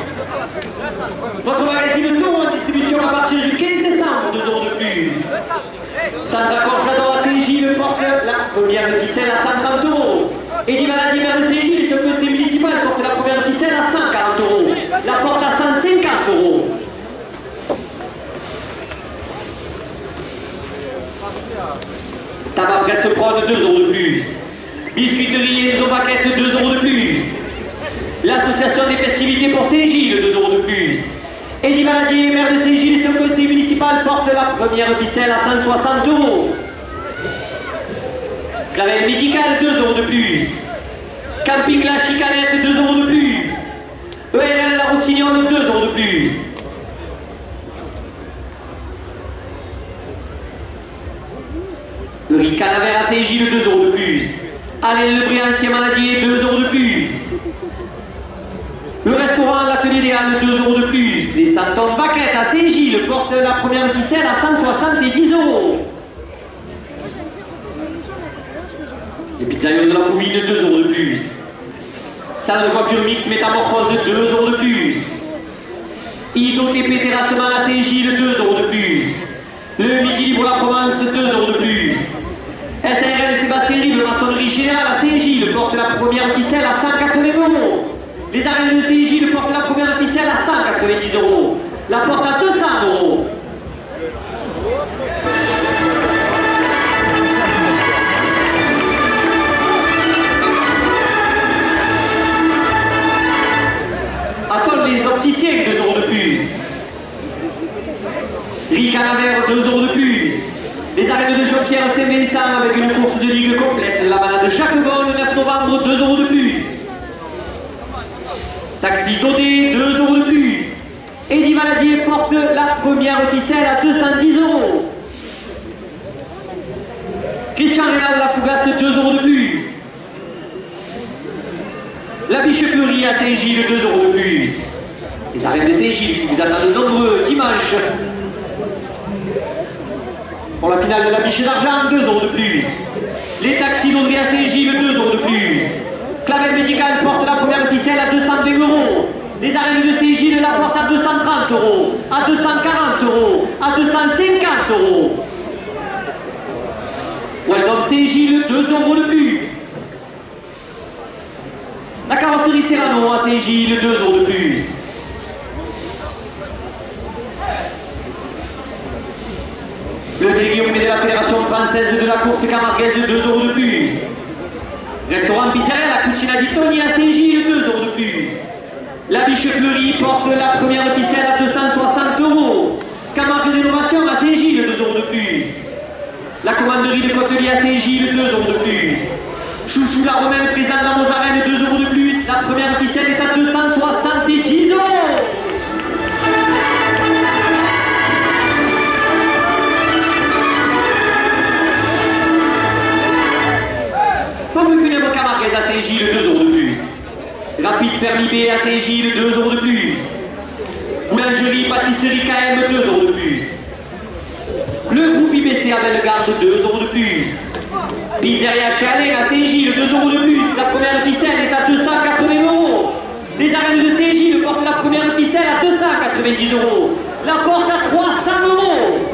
Votre magazine Ton en distribution à partir du 15 décembre, 2 euros de plus. Sandra Conjador à Saint-Gilles porte la première ficelle à 130 euros. Eddie Maladie vers de Saint-Gilles et son conseil municipal porte la première ficelle à 140 euros. La porte à 150 euros. Tabac Presse Prod, 2 euros de plus. Biscuiterie Enzo Paquette, 2 euros de plus. L'association des festivités pour Saint-Gilles, 2 euros de plus. Eddie Maladie, maire de Saint-Gilles et son conseil municipal porte la première ficelle à 160 euros. Clavel médical, 2 euros de plus. Camping La Chicanette, 2 euros de plus. ERL La Rossignol, 2 euros de plus. Le riz Canavère à Saint-Gilles, 2 euros de plus. Alain Lebré, ancien Maladier, 2 euros de plus. Le restaurant L'Atelier des Halles, 2 euros de plus. Les Santons Baquettes à Saint-Gilles portent la première ficelle à 170 euros. Les pizzerions de la Pouvine, 2 euros de plus. Salle de coiffure mix Métamorphose, 2 euros de plus. IDOTP Terrassement à Saint-Gilles, 2 euros de plus. Le Midi Libre la Provence, 2 euros de plus. SARL Sébastien Rive, maçonnerie générale à Saint-Gilles porte la première ficelle à 180 euros. Les arènes de CJ le portent la première ficelle à 190 €. La porte à 200 €. Attendent les opticiens 2 € de plus. Riz Canavère 2 € de plus. Les arènes de Jonquière Saint-Vincent avec une course de ligue complète. La balade Jacquebon le 9 novembre 2 € de plus. Taxi Dodé 2 € de plus. Eddie Valadier porte la première ficelle à 210 €. Christian Rénal la Fougasse 2 € de plus. La Biche Fleurie à Saint-Gilles 2 € de plus. Les arènes de Saint-Gilles qui vous attendent nombreux dimanche. Pour la finale de la Biche d'Argent, 2 € de plus. Les taxis d'Audrey à Saint-Gilles, 2 € de plus. Clavel Médical porte la première ficelle à 220 €. Les arènes de Saint-Gilles la portent à 230 €, à 240 €, à 250 €. Waldom Saint-Gilles, 2 € de plus. La carrosserie Serrano à Saint-Gilles, 2 € de plus. Le délégué de la Fédération française de la course camarguaise, 2 € de plus. Restaurant Pizzeria la Cucina di Toni à Saint-Gilles, 2 € de plus. La Biche Fleurie porte la première ficelle à 260 €. Camargue d'Innovation à Saint-Gilles, 2 € de plus. La commanderie de Côtelier à Saint-Gilles, 2 € de plus. Chouchou la Romaine présente dans nos arènes, 2 € de plus. La première ficelle est à 270 €. Pomme funèbre Camarguaise à Saint-Gilles, 2 € de plus. Rapide Permis B à Saint-Gilles, 2 € de plus. Boulangerie Pâtisserie KM, 2 € de plus. Le groupe IBC à Bellegarde, 2 € de plus. Pizzeria Chalin à Saint-Gilles, 2 € de plus. La première ficelle est à 280 €. Les arènes de Saint-Gilles portent la première ficelle à 290 €. La porte à 300 €.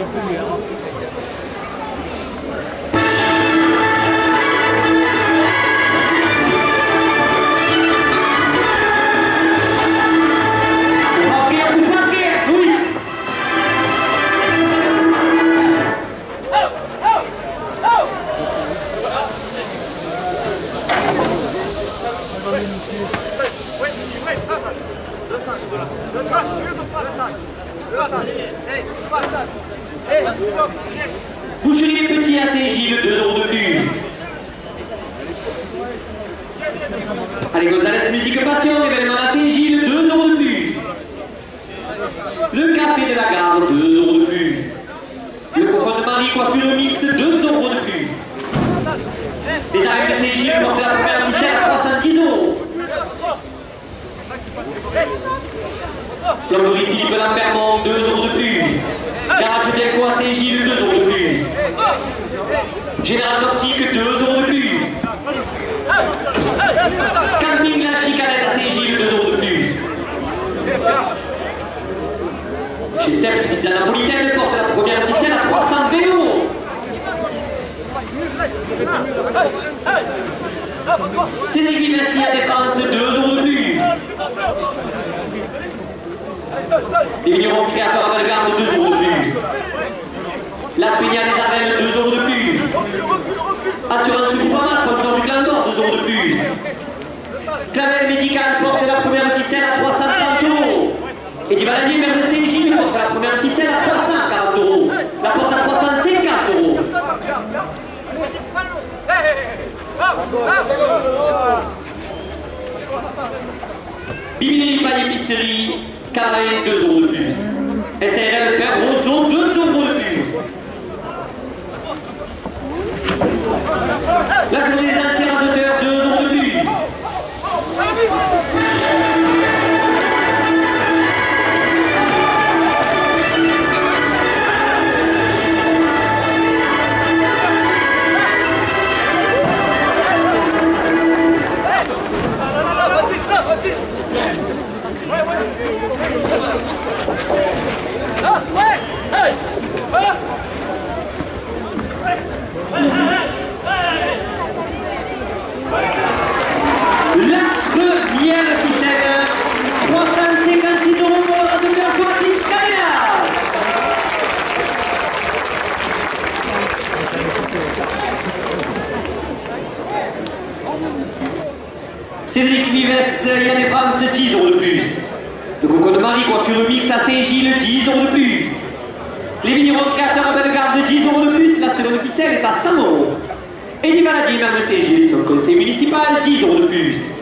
Boucherie Les Petits à Saint-Gilles, 2 € de plus. Allez, Gonzalez Musique Passion, événement à Saint-Gilles, 2 € de plus. Le Café de la Gare, 2 € de plus. Le Cocon de Marie Coiffure Mix, 2 € de plus. Les arènes de Saint-Gilles portent la première ficelle à 310 €. Plomberie Philippe Lambermont, 2 € de plus. Garage Bianco à Saint-Gilles, 2 € de plus. Général d'Optique, 2 € de plus. Camping La Chicanette à Saint-Gilles, 2 € de plus. Chez Steps Pizza Napolitaine porte la première ficelle à 320 €. Sénéguy Messi à Défense, 2 € de plus. Les vignerons créateurs à Bellegarde, 2 € de plus. La Peña des Arènes, 2 € de plus. Assurance Groupama, sponsor du Clan d'Or, 2 € de plus. Clavel Médical porte la première ficelle à 330 €. Eddie Valadier, maire de Saint-Gilles, porte la première ficelle à 340 €. La porte à 350 €. Bimini Palier Épicerie, Carré, 2 € de plus. SRL Père Roseau, 2 € de plus. La journée des incinérateurs, 2 € de plus. Vives, Yann et France, 10 € de plus. Le Coco de Marie, coiffure mix à Saint-Gilles, 10 € de plus. Les vignerons créateurs à Bellegarde, 10 € de plus. La seconde ficelle est à 100 €. Eddie Valadier, maire de Saint-Gilles, son conseil municipal, 10 € de plus.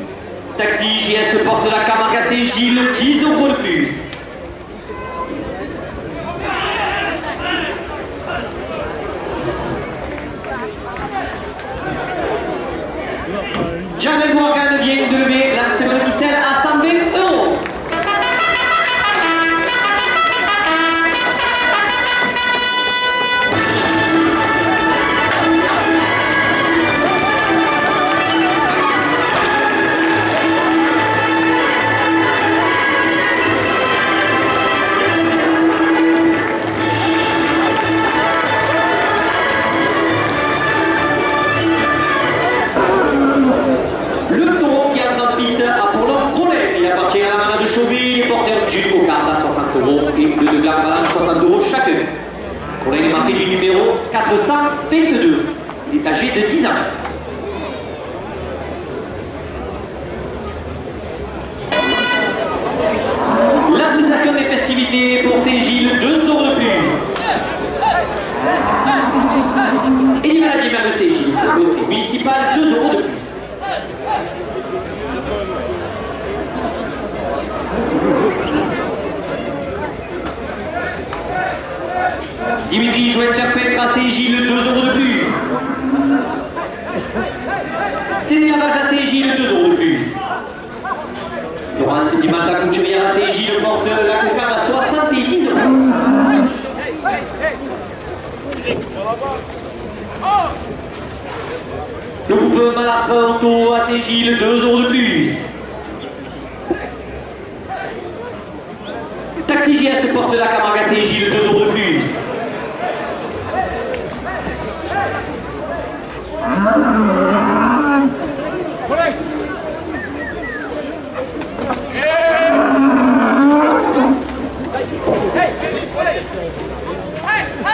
Taxi JS porte la Camargue à Saint-Gilles, 10 € de plus. Jamel Morgan vient de lever la seconde ficelle à 120 €. À 60 € et le de Blanc Valence 60 € chacun. Colin est marqué du numéro 422. Il est âgé de 10 ans. L'association des festivités pour Saint-Gilles, 2 € de plus. Et les maladies de Saint-Gilles, c'est municipal, 2 € de plus. Dimitri Joël-Terpêtre à Saint-Gilles, 2 € de plus. Cédé Lavage à Saint-Gilles, 2 € de plus. Laurence Dimanta Couturière à Saint-Gilles porte la cocarde à 70 €. Le groupe Malapronto à Saint-Gilles, 2 € de plus. Taxi JS porte la Camargue à Saint-Gilles, 2 € de plus.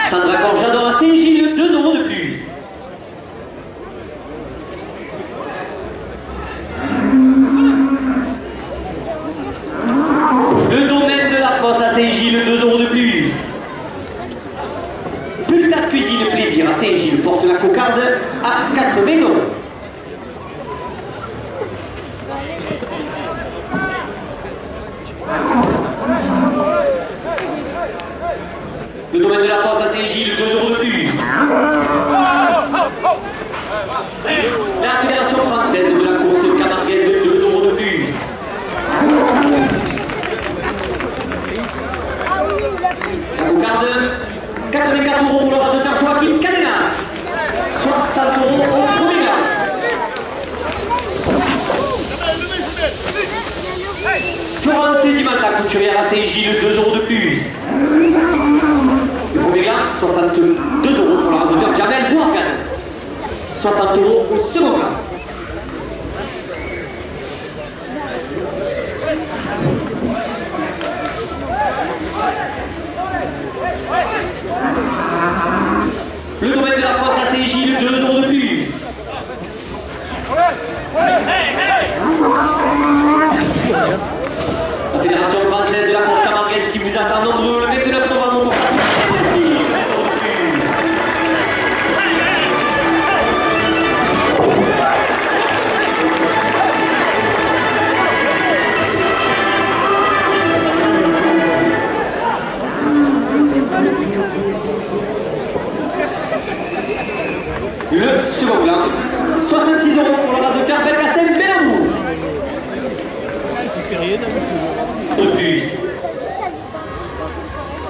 Sandra Corjador à Saint-Gilles, 2 € de plus. Le domaine de la Fosse à Saint-Gilles, 2 € de plus. Pulsar Cuisine Plaisir à Saint-Gilles porte la cocarde à 80 €. Le domaine de la Fosse à Saint-Gilles, 2 € de plus. La Fédération française de la course camarguaise, 2 € de plus. La cocarde, 84 € pour le raseteur Joaquin Cadenas. 60 € au premier gars. Florence Dimanta Couturière à Saint-Gilles, 2 € de plus. Le premier gars, 62 € pour le raseteur Jamel Morgan. 60 € au second gars. Le domaine de la Fosse à Saint-Gilles, 2 € de plus. La Fédération française de la course camarguaise qui vous attend nombreux le 29 novembre pour le second gars, 66 € pour le raseteur Belkacem Benamou. De plus.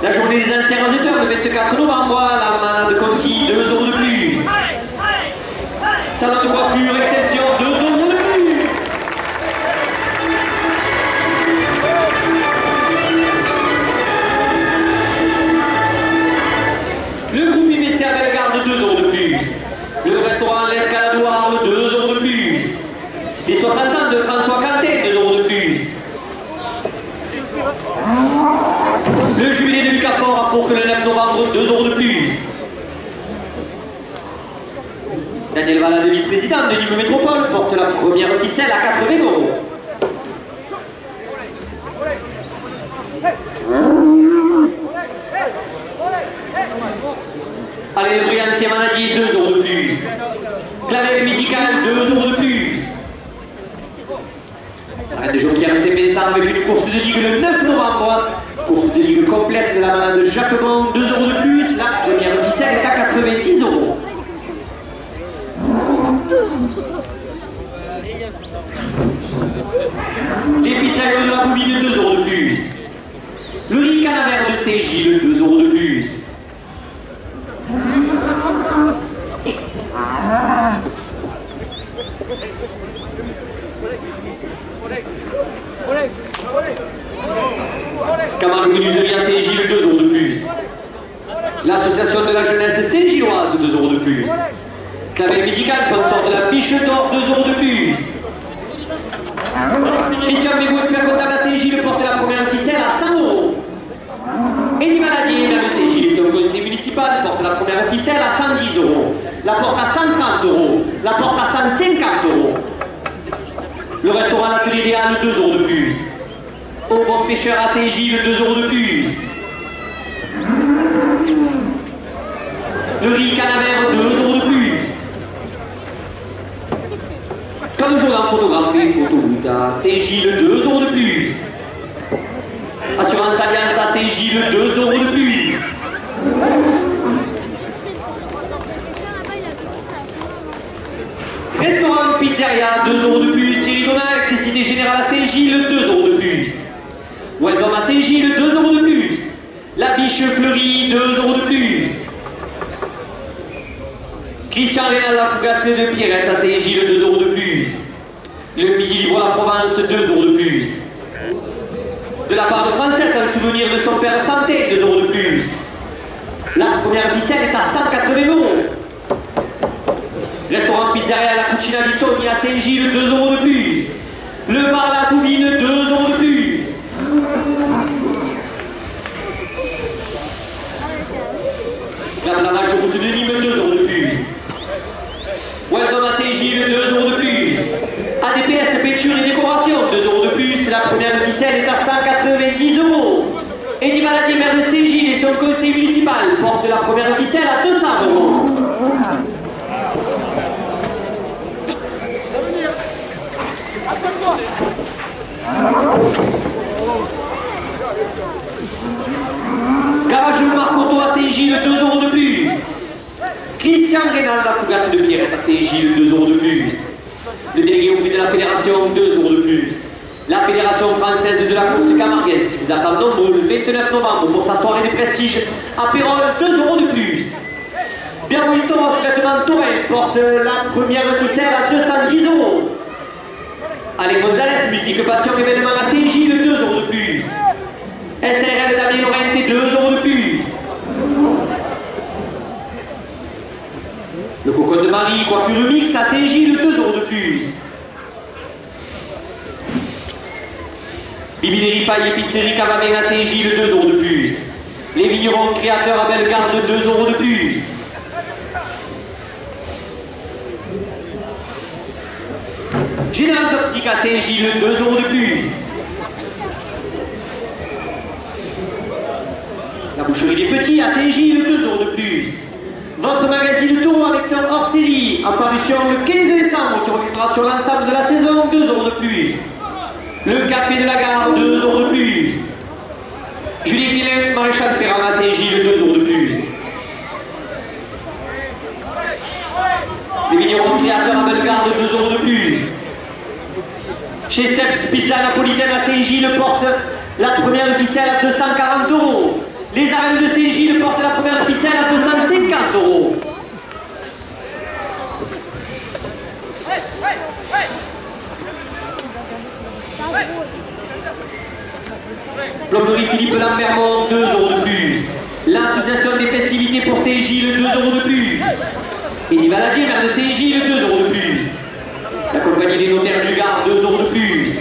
La journée des anciens raseteurs le 24 novembre, la manade Conti, 2 € de plus. Salon de coiffure, exception, 2 € de plus. Le groupe IBC à Bellegarde, 2 € de plus. Le restaurant L'Escaladoir, 2 € de plus. Les 60 ans de François Cantet, 2 € de plus. Le jubilé de Lucas Fort pour que le 9 novembre, 2 € de plus. Daniel Valade, vice-président de Nîmes Métropole, porte la première ficelle à 80 €. Allez, le brillant ancien Manadier, 2 € de plus. Clavel médical, 2 € de plus. Arrête de joker c'est Vincent avec une course de ligue le 9 novembre. Course de ligue complète de la manade Jacquemont, 2 € de plus. La première ficelle est à 90 €. Les pizzaiolos de la Bouvine, 2 € de plus. Le riz canavère de Saint-Gilles, 2 € de plus. Camargue Menuiserie à Saint-Gilles, 2 € de plus. L'association de la jeunesse Saint-Gilloise, 2 € de plus. Clavel médical, sponsor de la Biche d'Or, 2 € de plus. Christian Bégaud, expert comptable à Saint-Gilles, porte la première ficelle à 100 €. Eddie Maladier, maire de Saint-Gilles et son conseiller municipal, porte la première ficelle à 110 €. La porte à 130 €. La porte à 150 €. Le restaurant L'Atelier idéal, 2 € de plus. Au bon pêcheur à Saint-Gilles, 2 € de plus. Le riz canavère, 2 € de plus. Comme jour en photographie, photoroute à Saint-Gilles, 2 € de plus. Assurance Alliance à Saint-Gilles, 2 € de plus. Restaurant Pizzeria, 2 € de plus. Thierry Donat, électricité générale à Saint-Gilles, 2 € de plus. Welcome à Saint-Gilles, 2 € de plus. La Biche Fleurie, 2 € de plus. Christian Rénal, la Fougasse de Pierrette à Saint-Gilles, 2 € de plus. Le Midi Libre la Provence, 2 € de plus. De la part de Francette, en souvenir de son père Santé, 2 € de plus. La première ficelle est à 180 €. Restaurant Pizzeria La Cucina di Toni à Saint-Gilles, 2 € de plus. Le bar La Bouvine, 2 € de plus. La lavage de route de Nîmes, 2 € de plus. Welcome à Saint-Gilles, 2 € de plus. ADPS Peinture et Décoration, 2 € de plus. La première ficelle est à 190 €. Eddie Maladier, maire de Saint-Gilles et son conseil municipal, porte la première ficelle à 200 €. Garage Marcoto à Saint-Gilles, 2 € de plus. Christian Rénal, la Fougasse de Pierrette à Saint-Gilles, 2 € de plus. Le délégué auprès de la fédération, 2 € de plus. La fédération française de la course camarguaise qui vous attend nombreux le 29 novembre pour sa soirée de prestige à Pérol, 2 € de plus. Bien Wilton, vêtements Touraine, porte la première ficelle à 210 €. Alain Gonzalez, musique passion événement à Saint-Gilles, 2 € de plus. SRL Damien Laurent, 2 € de plus. Le Cocon de Marie, coiffure mixte à Saint-Gilles, 2 € de plus. Bibi Rifaille, épicerie Cavamé à Saint-Gilles, 2 € de plus. Les vignerons créateurs à Bellegarde, 2 € de plus. Général d'Optique à Saint-Gilles, 2 € de plus. La boucherie des Petits à Saint-Gilles, 2 € de plus. Votre magazine Taureau avec son hors-série, en parution le 15 décembre, qui reviendra sur l'ensemble de la saison, 2 € de plus. Le Café de la Gare, 2 € de plus. Julie Guillain, Maréchal Ferrand à Saint-Gilles, 2 € de plus. Les vignerons créateurs à Bellegarde, 2 € de plus. Chez Steps Pizza Napolitaine à Saint-Gilles porte la première ficelle à 240 €. Les arènes de Saint-Gilles portent la première ficelle à 250 €. Plomberie Philippe Lambermont, 2 € de plus. L'association des festivités pour Saint-Gilles, 2 € de plus. Eddie Valadier, maire de Saint-Gilles, 2 € de plus. La compagnie des notaires du Gard, 2 € de plus.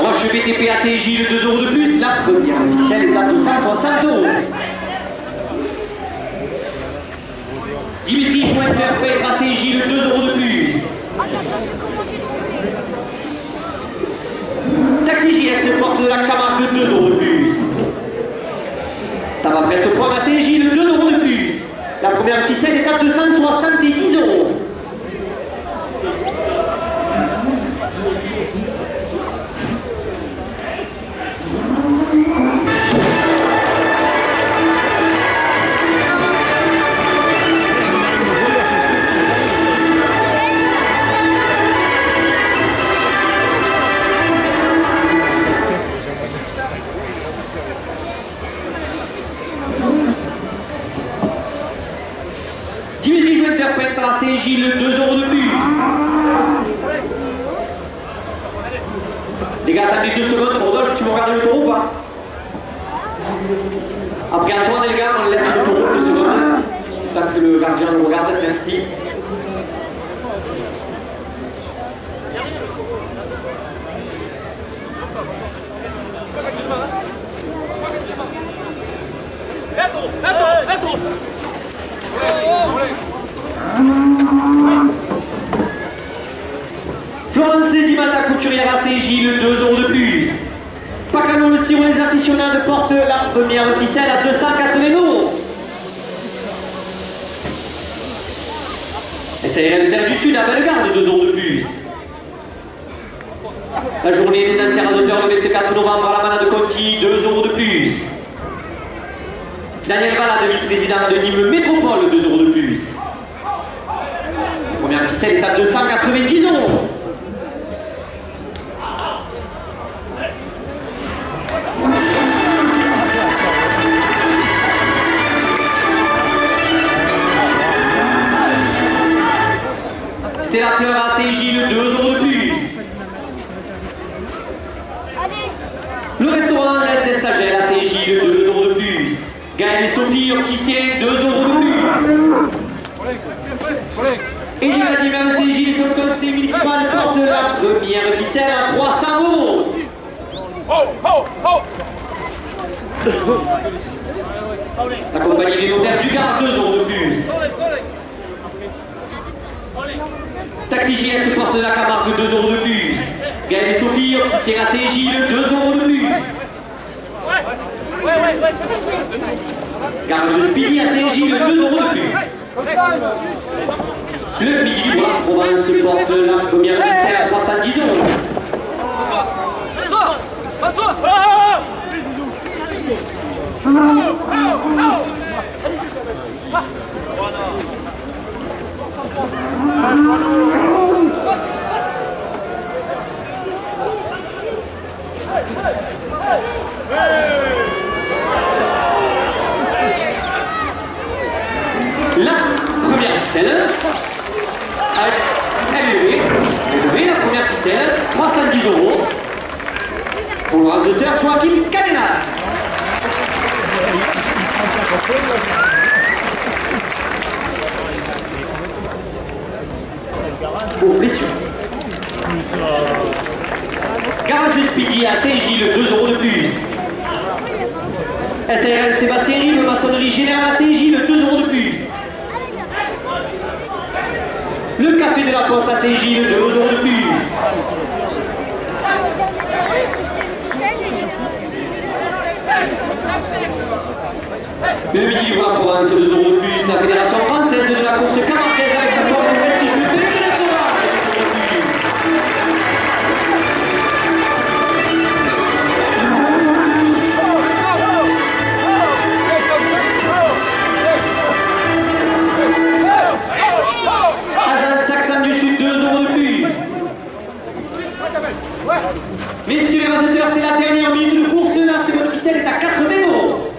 Roche BTP à Saint-Gilles, 2 € de plus. La première ficelle est à 260 €. Dimitri Jointeur à Saint-Gilles, 2 € de plus. Taxi JS porte de la première ficelle est à 270 €. Dimitri Jouet interprète par Saint-Gilles 2 € de plus. Les gars, attendez 2 secondes. Rodolphe, tu me regardes le taureau ou pas? Après Antoine, les gars, on laisse le taureau 2 secondes. Tant que le gardien le regarde, merci. Florence Dimata, couturière à Saint-Gilles, 2 € de plus. Pacano le sirop les aficionados porte la première ficelle à 280 €. Et c'est la terre du Sud à Bellegarde, 2 € de plus. La journée des anciens rasoteurs le 24 novembre à la Manade de Conti, 2 € de plus. Daniel Valade, vice-président de Nîmes Métropole, 2 € de plus. La première ficelle est à 290 €. Stellateur à Saint-Gilles, 2 € de plus. Le restaurant Les des Stagiaires à Saint-Gilles, 2 € de plus. Gaël et Sophie, opticien, 2 € de plus. Et Vladimir à Saint-Gilles, son conseil municipal porte la première ficelle à 300 €. La compagnie des notaires du Gard, 2 € de plus. Taxi JS porte de la Camargue, 2 € de plus. Gaël et Sophie, opticien à Saint-Gilles, 2 € de plus. Garage Speedy à Saint-Gilles, 2 € de plus. Le Midi du Bras Provence porte la première ficelle à 310 €. La première ficelle, elle est la première ficelle, 310 € pour le raseteur Joachim Cadenas. Pour pression. Garage Speedy à Saint-Gilles, 2 € de plus. SRL Sébastien Rive, maçonnerie générale à Saint-Gilles, 2 € de plus. Le café de la Poste à Saint-Gilles, 2 € de plus. Le Midi du Bras Provence, 2 € de plus. La Fédération française de la course camarguaise avec sa soirée de prestige, le Pays de la Sauvage, 2 € de plus. Agence Saxon du Sud, 2 € de plus. Messieurs les raseteurs, c'est la dernière minute de course. La seconde ficelle est à 80 €.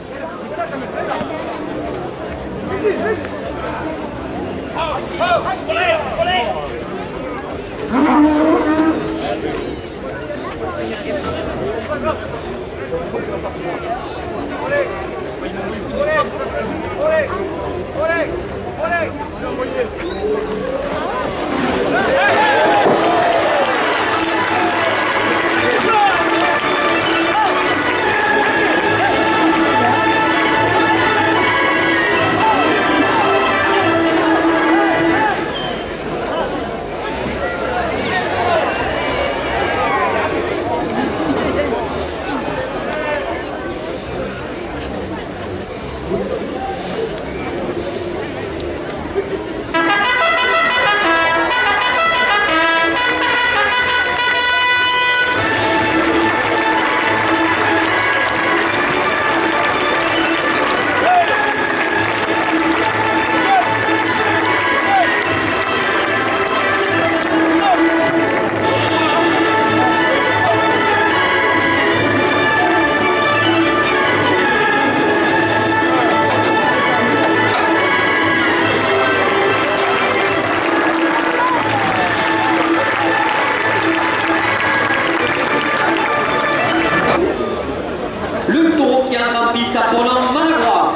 Le taureau qui entre en piste à Ponant Malagrois.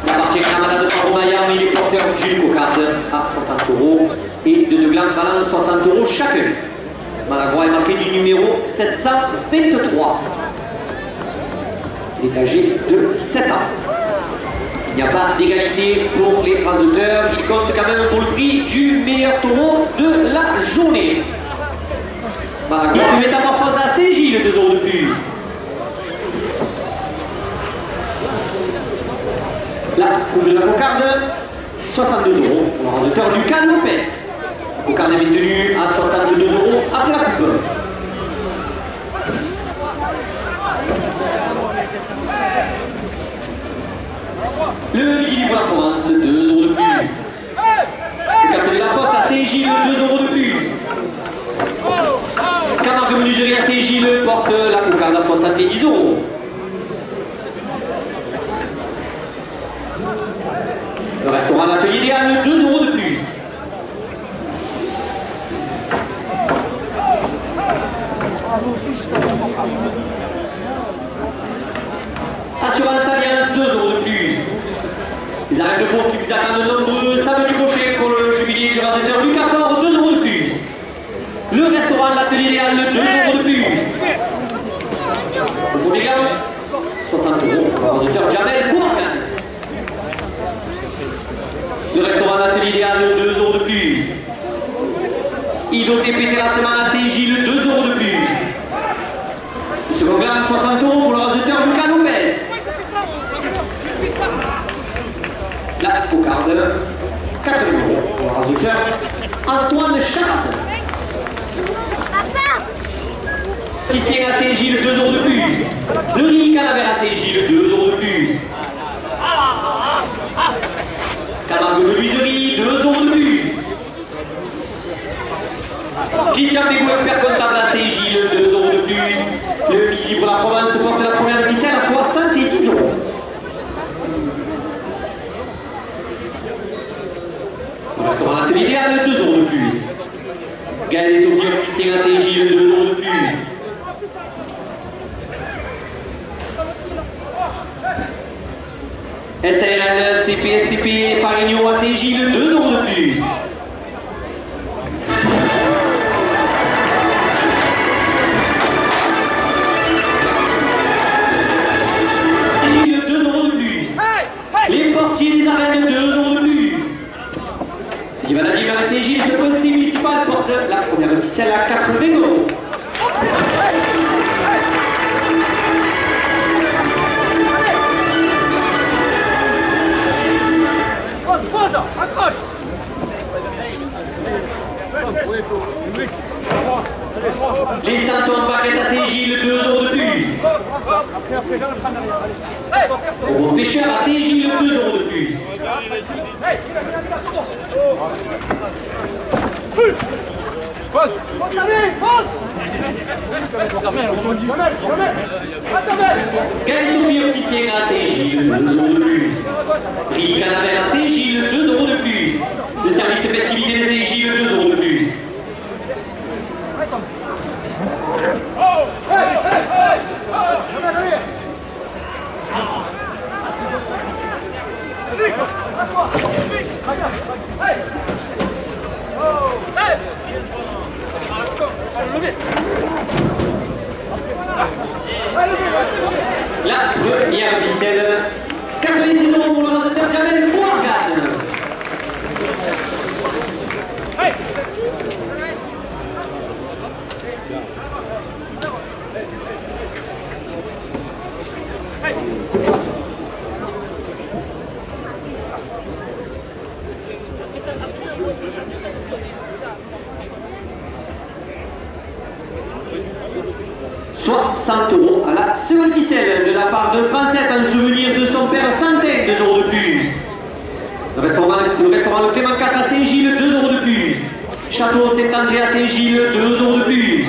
Il appartient à Madame de Paro-Maillan, il est porteur d'une cocarde à 60 € et de deux glands valant 60 € chacun. Malagrois est marqué du numéro 723. Il est âgé de 7 ans. Il n'y a pas d'égalité pour les rasoteurs. Il compte quand même pour le prix du meilleur taureau de la journée. Malagrois se métamorphose à Saint-Gilles, 2 € de plus. La coupe de la cocarde, 62 € pour le rasoteur du Canopes. La cocarde est maintenue à 62 € après la coupe. Le Midi pour la Provence, 2 € de plus. Le Cartel de la Poste à Saint-Gilles, 2 € de plus. Camargue de menuiserie à Saint-Gilles porte la cocarde à 70 €. Le restaurant L'Atelier des Halles, 2 € de plus. Assurance Alliance, 2 € de plus. Les arrêts de course qui vous attendent nombreux samedi prochain pour le jubilé du rasoteur du Cafard, 2 € de plus. Le restaurant L'Atelier des Halles, 2 € de plus. Le premier gamme, 60 € pour le rasoteur Jamel Bourgan. Le restaurant L'Atelier des Halles, 2 € de plus. Ido TP Terrassement à Saint-Gilles, 2 € de plus. Le second gamme, 60 € pour le rasoteur du Canopes. La cocarde, 4 € pour le rasoteur Antoine Charade. Tissien à Saint-Gilles, 2 € de plus. Le riz Canavère à Saint-Gilles, 2 € de plus. Camargue de menuiserie, 2 € de plus. Christian Bégaud, expert comptable à Saint-Gilles, 2 € de plus. Le Midi pour la Provence porte la première ficelle à 70 €. Le restaurant L'Atelier des Halles, 2 € de plus. Gaël et Sophie Opticien à Saint-Gilles, 2 € de plus. SARL CPSTP Parignon à Saint-Gilles, 2 € de plus. Gilles, 2 € de plus. Les portiers des arènes, 2 € de plus. Divanadi à Saint-Gilles, ce conseil municipal porte la première officielle à 80 €. Accroche. Les Saint-Antoine Baguette à Saint-Gilles, 2 € de plus. Au pêcheur à Saint-Gilles, 2 € de plus. Pose. Gaël Sophie Opticien à Saint-Gilles, 2 € de plus. Prix Canavère à Saint-Gilles, 2 € de plus. Le service festivité de Saint-Gilles, 2 € de plus. La première ficelle, 86 € pour le rasoteur Jamel Bourgan. Soit 100 € à la seconde ficelle de la part de Francette en souvenir de son père Santin, 2 € de plus. Le restaurant Le Clément 4 à Saint-Gilles, 2 € de plus. Château Saint-André à Saint-Gilles, 2 € de plus.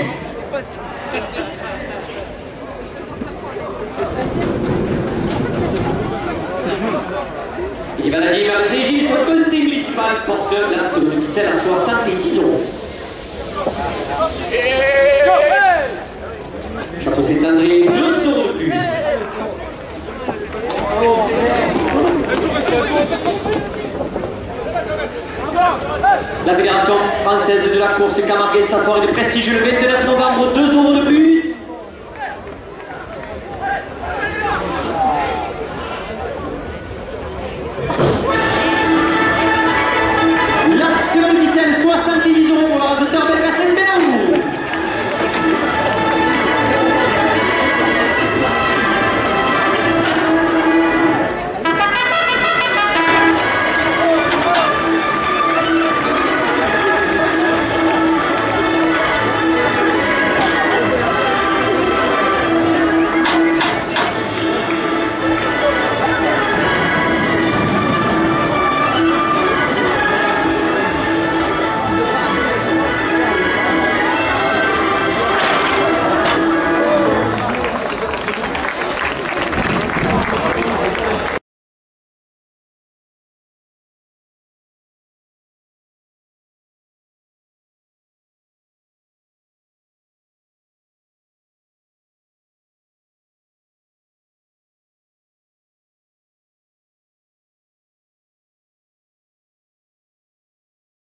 Et qui va nager vers le Saint-Gilles, son conseil municipal porte la seconde ficelle à 70 €. Château Saint-André, 2 € de plus. La Fédération française de la course Camarguais, sa soirée de prestige le 29 novembre, 2 € de plus.